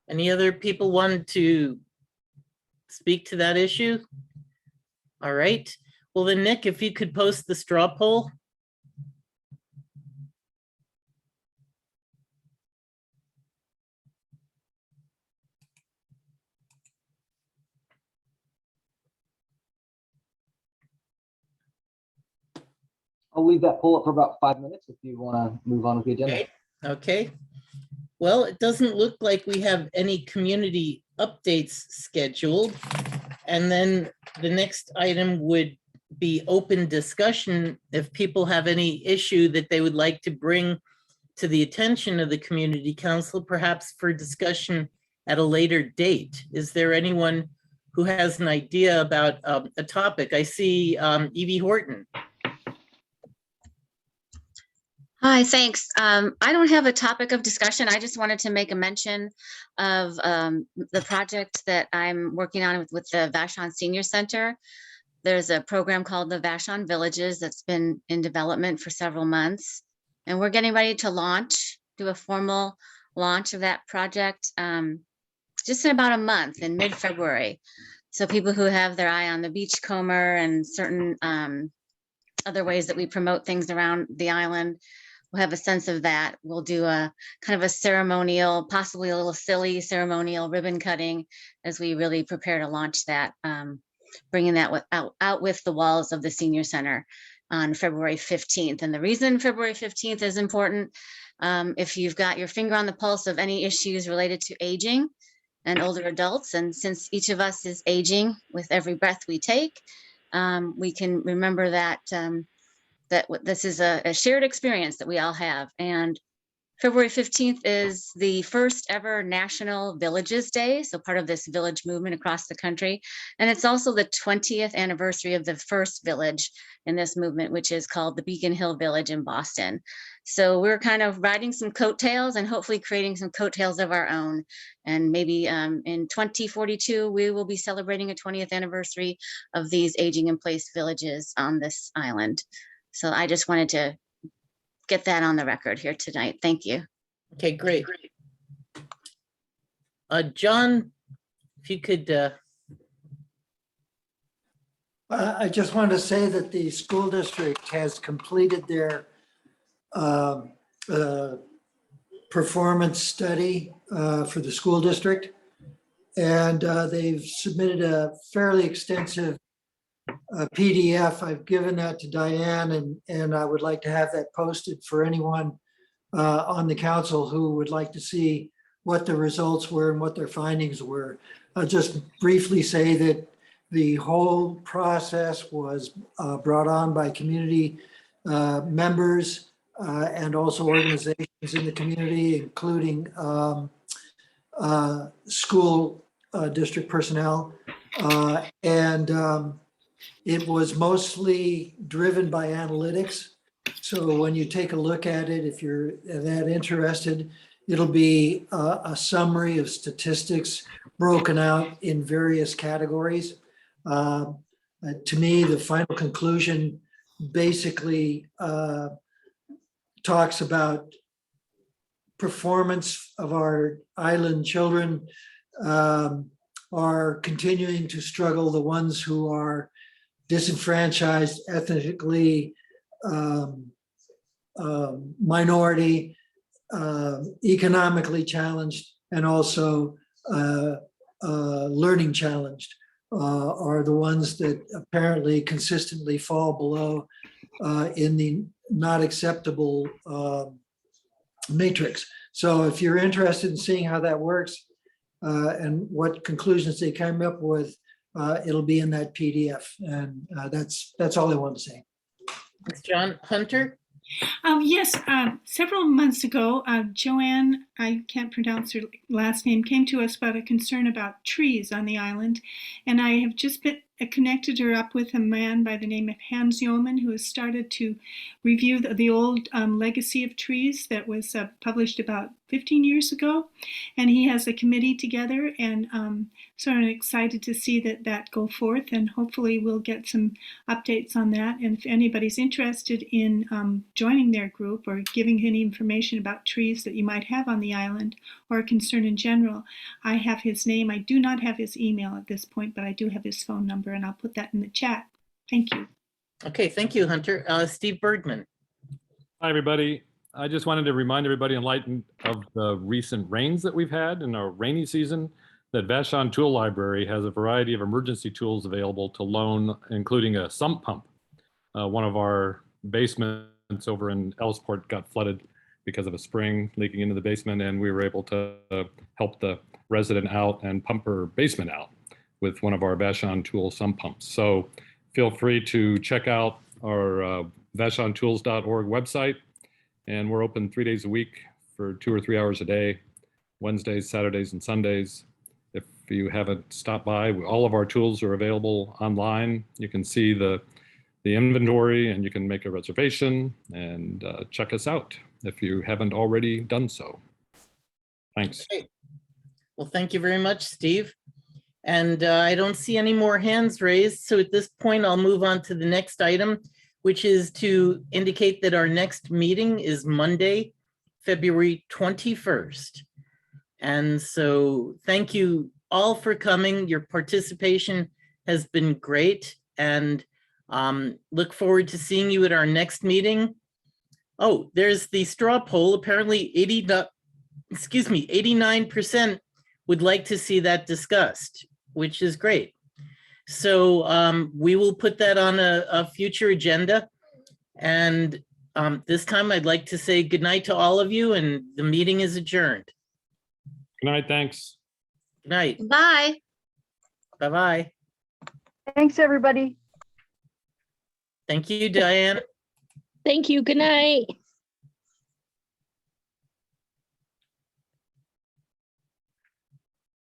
Any other people want to speak to that issue? All right. Well then, Nick, if you could post the straw poll. I'll leave that poll up for about 5 minutes if you want to move on with the agenda. Okay. Well, it doesn't look like we have any community updates scheduled. And then the next item would be open discussion. If people have any issue that they would like to bring to the attention of the community council, perhaps for discussion at a later date. Is there anyone who has an idea about a topic? I see Evie Horton. Hi, thanks. I don't have a topic of discussion. I just wanted to make a mention of the project that I'm working on with the Vashon Senior Center. There's a program called the Vashon Villages that's been in development for several months. And we're getting ready to do a formal launch of that project just in about a month, in mid-February. So people who have their eye on the beachcomber and certain other ways that we promote things around the island, we'll have a sense of that. We'll do a kind of a ceremonial, possibly a little silly ceremonial ribbon cutting as we really prepare to launch that, bringing that out with the walls of the Senior Center on February 15th. And the reason February 15th is important, if you've got your finger on the pulse of any issues related to aging and older adults, and since each of us is aging with every breath we take, we can remember that that this is a shared experience that we all have. And February 15th is the first ever National Villages Day, so part of this village movement across the country. And it's also the 20th anniversary of the first village in this movement, which is called the Beacon Hill Village in Boston. So we're kind of riding some coattails and hopefully creating some coattails of our own. And maybe in 2042, we will be celebrating a 20th anniversary of these aging in place villages on this island. So I just wanted to get that on the record here tonight. Thank you. Okay, great. John, if you could. I just want to say that the school district has completed their performance study for the school district. And they've submitted a fairly extensive PDF. I've given that to Diane, and I would like to have that posted for anyone on the council who would like to see what the results were and what their findings were. I'll just briefly say that the whole process was brought on by community members and also organizations in the community, including school district personnel. It was mostly driven by analytics. So when you take a look at it, if you're that interested, it'll be a summary of statistics broken out in various categories. To me, the final conclusion basically talks about performance of our island children are continuing to struggle. The ones who are disenfranchised, ethnically minority, economically challenged, and also learning challenged are the ones that apparently consistently fall below in the not acceptable matrix. So if you're interested in seeing how that works and what conclusions they came up with, it'll be in that PDF. And that's all I want to say. Thanks, John. Hunter? Yes, several months ago, Joanne, I can't pronounce her last name, came to us about a concern about trees on the island. And I have just connected her up with a man by the name of Hans Yeoman, who has started to review the old legacy of trees that was published about 15 years ago. And he has a committee together, and so I'm excited to see that go forth, and hopefully we'll get some updates on that. And if anybody's interested in joining their group or giving any information about trees that you might have on the island or a concern in general, I have his name. I do not have his email at this point, but I do have his phone number, and I'll put that in the chat. Thank you. Okay, thank you, Hunter. Steve Bergman. Hi, everybody. I just wanted to remind everybody in light of the recent rains that we've had in our rainy season, that Vashon Tool Library has a variety of emergency tools available to loan, including a sump pump. One of our basements over in Ellisport got flooded because of a spring leaking into the basement, and we were able to help the resident out and pump her basement out with one of our Vashon Tool sump pumps. So feel free to check out our VashonTools.org website, and we're open 3 days a week for 2 or 3 hours a day, Wednesdays, Saturdays, and Sundays. If you haven't stopped by, all of our tools are available online. You can see the inventory, and you can make a reservation and check us out if you haven't already done so. Thanks. Okay. Well, thank you very much, Steve. And I don't see any more hands raised. So at this point, I'll move on to the next item, which is to indicate that our next meeting is Monday, February 21st. And so thank you all for coming. Your participation has been great, and look forward to seeing you at our next meeting. Oh, there's the straw poll. Apparently 89% would like to see that discussed, which is great. So we will put that on a future agenda. And this time I'd like to say good night to all of you, and the meeting is adjourned. Good night, thanks. Good night. Bye. Bye-bye. Thanks, everybody. Thank you, Diane. Thank you. Good night.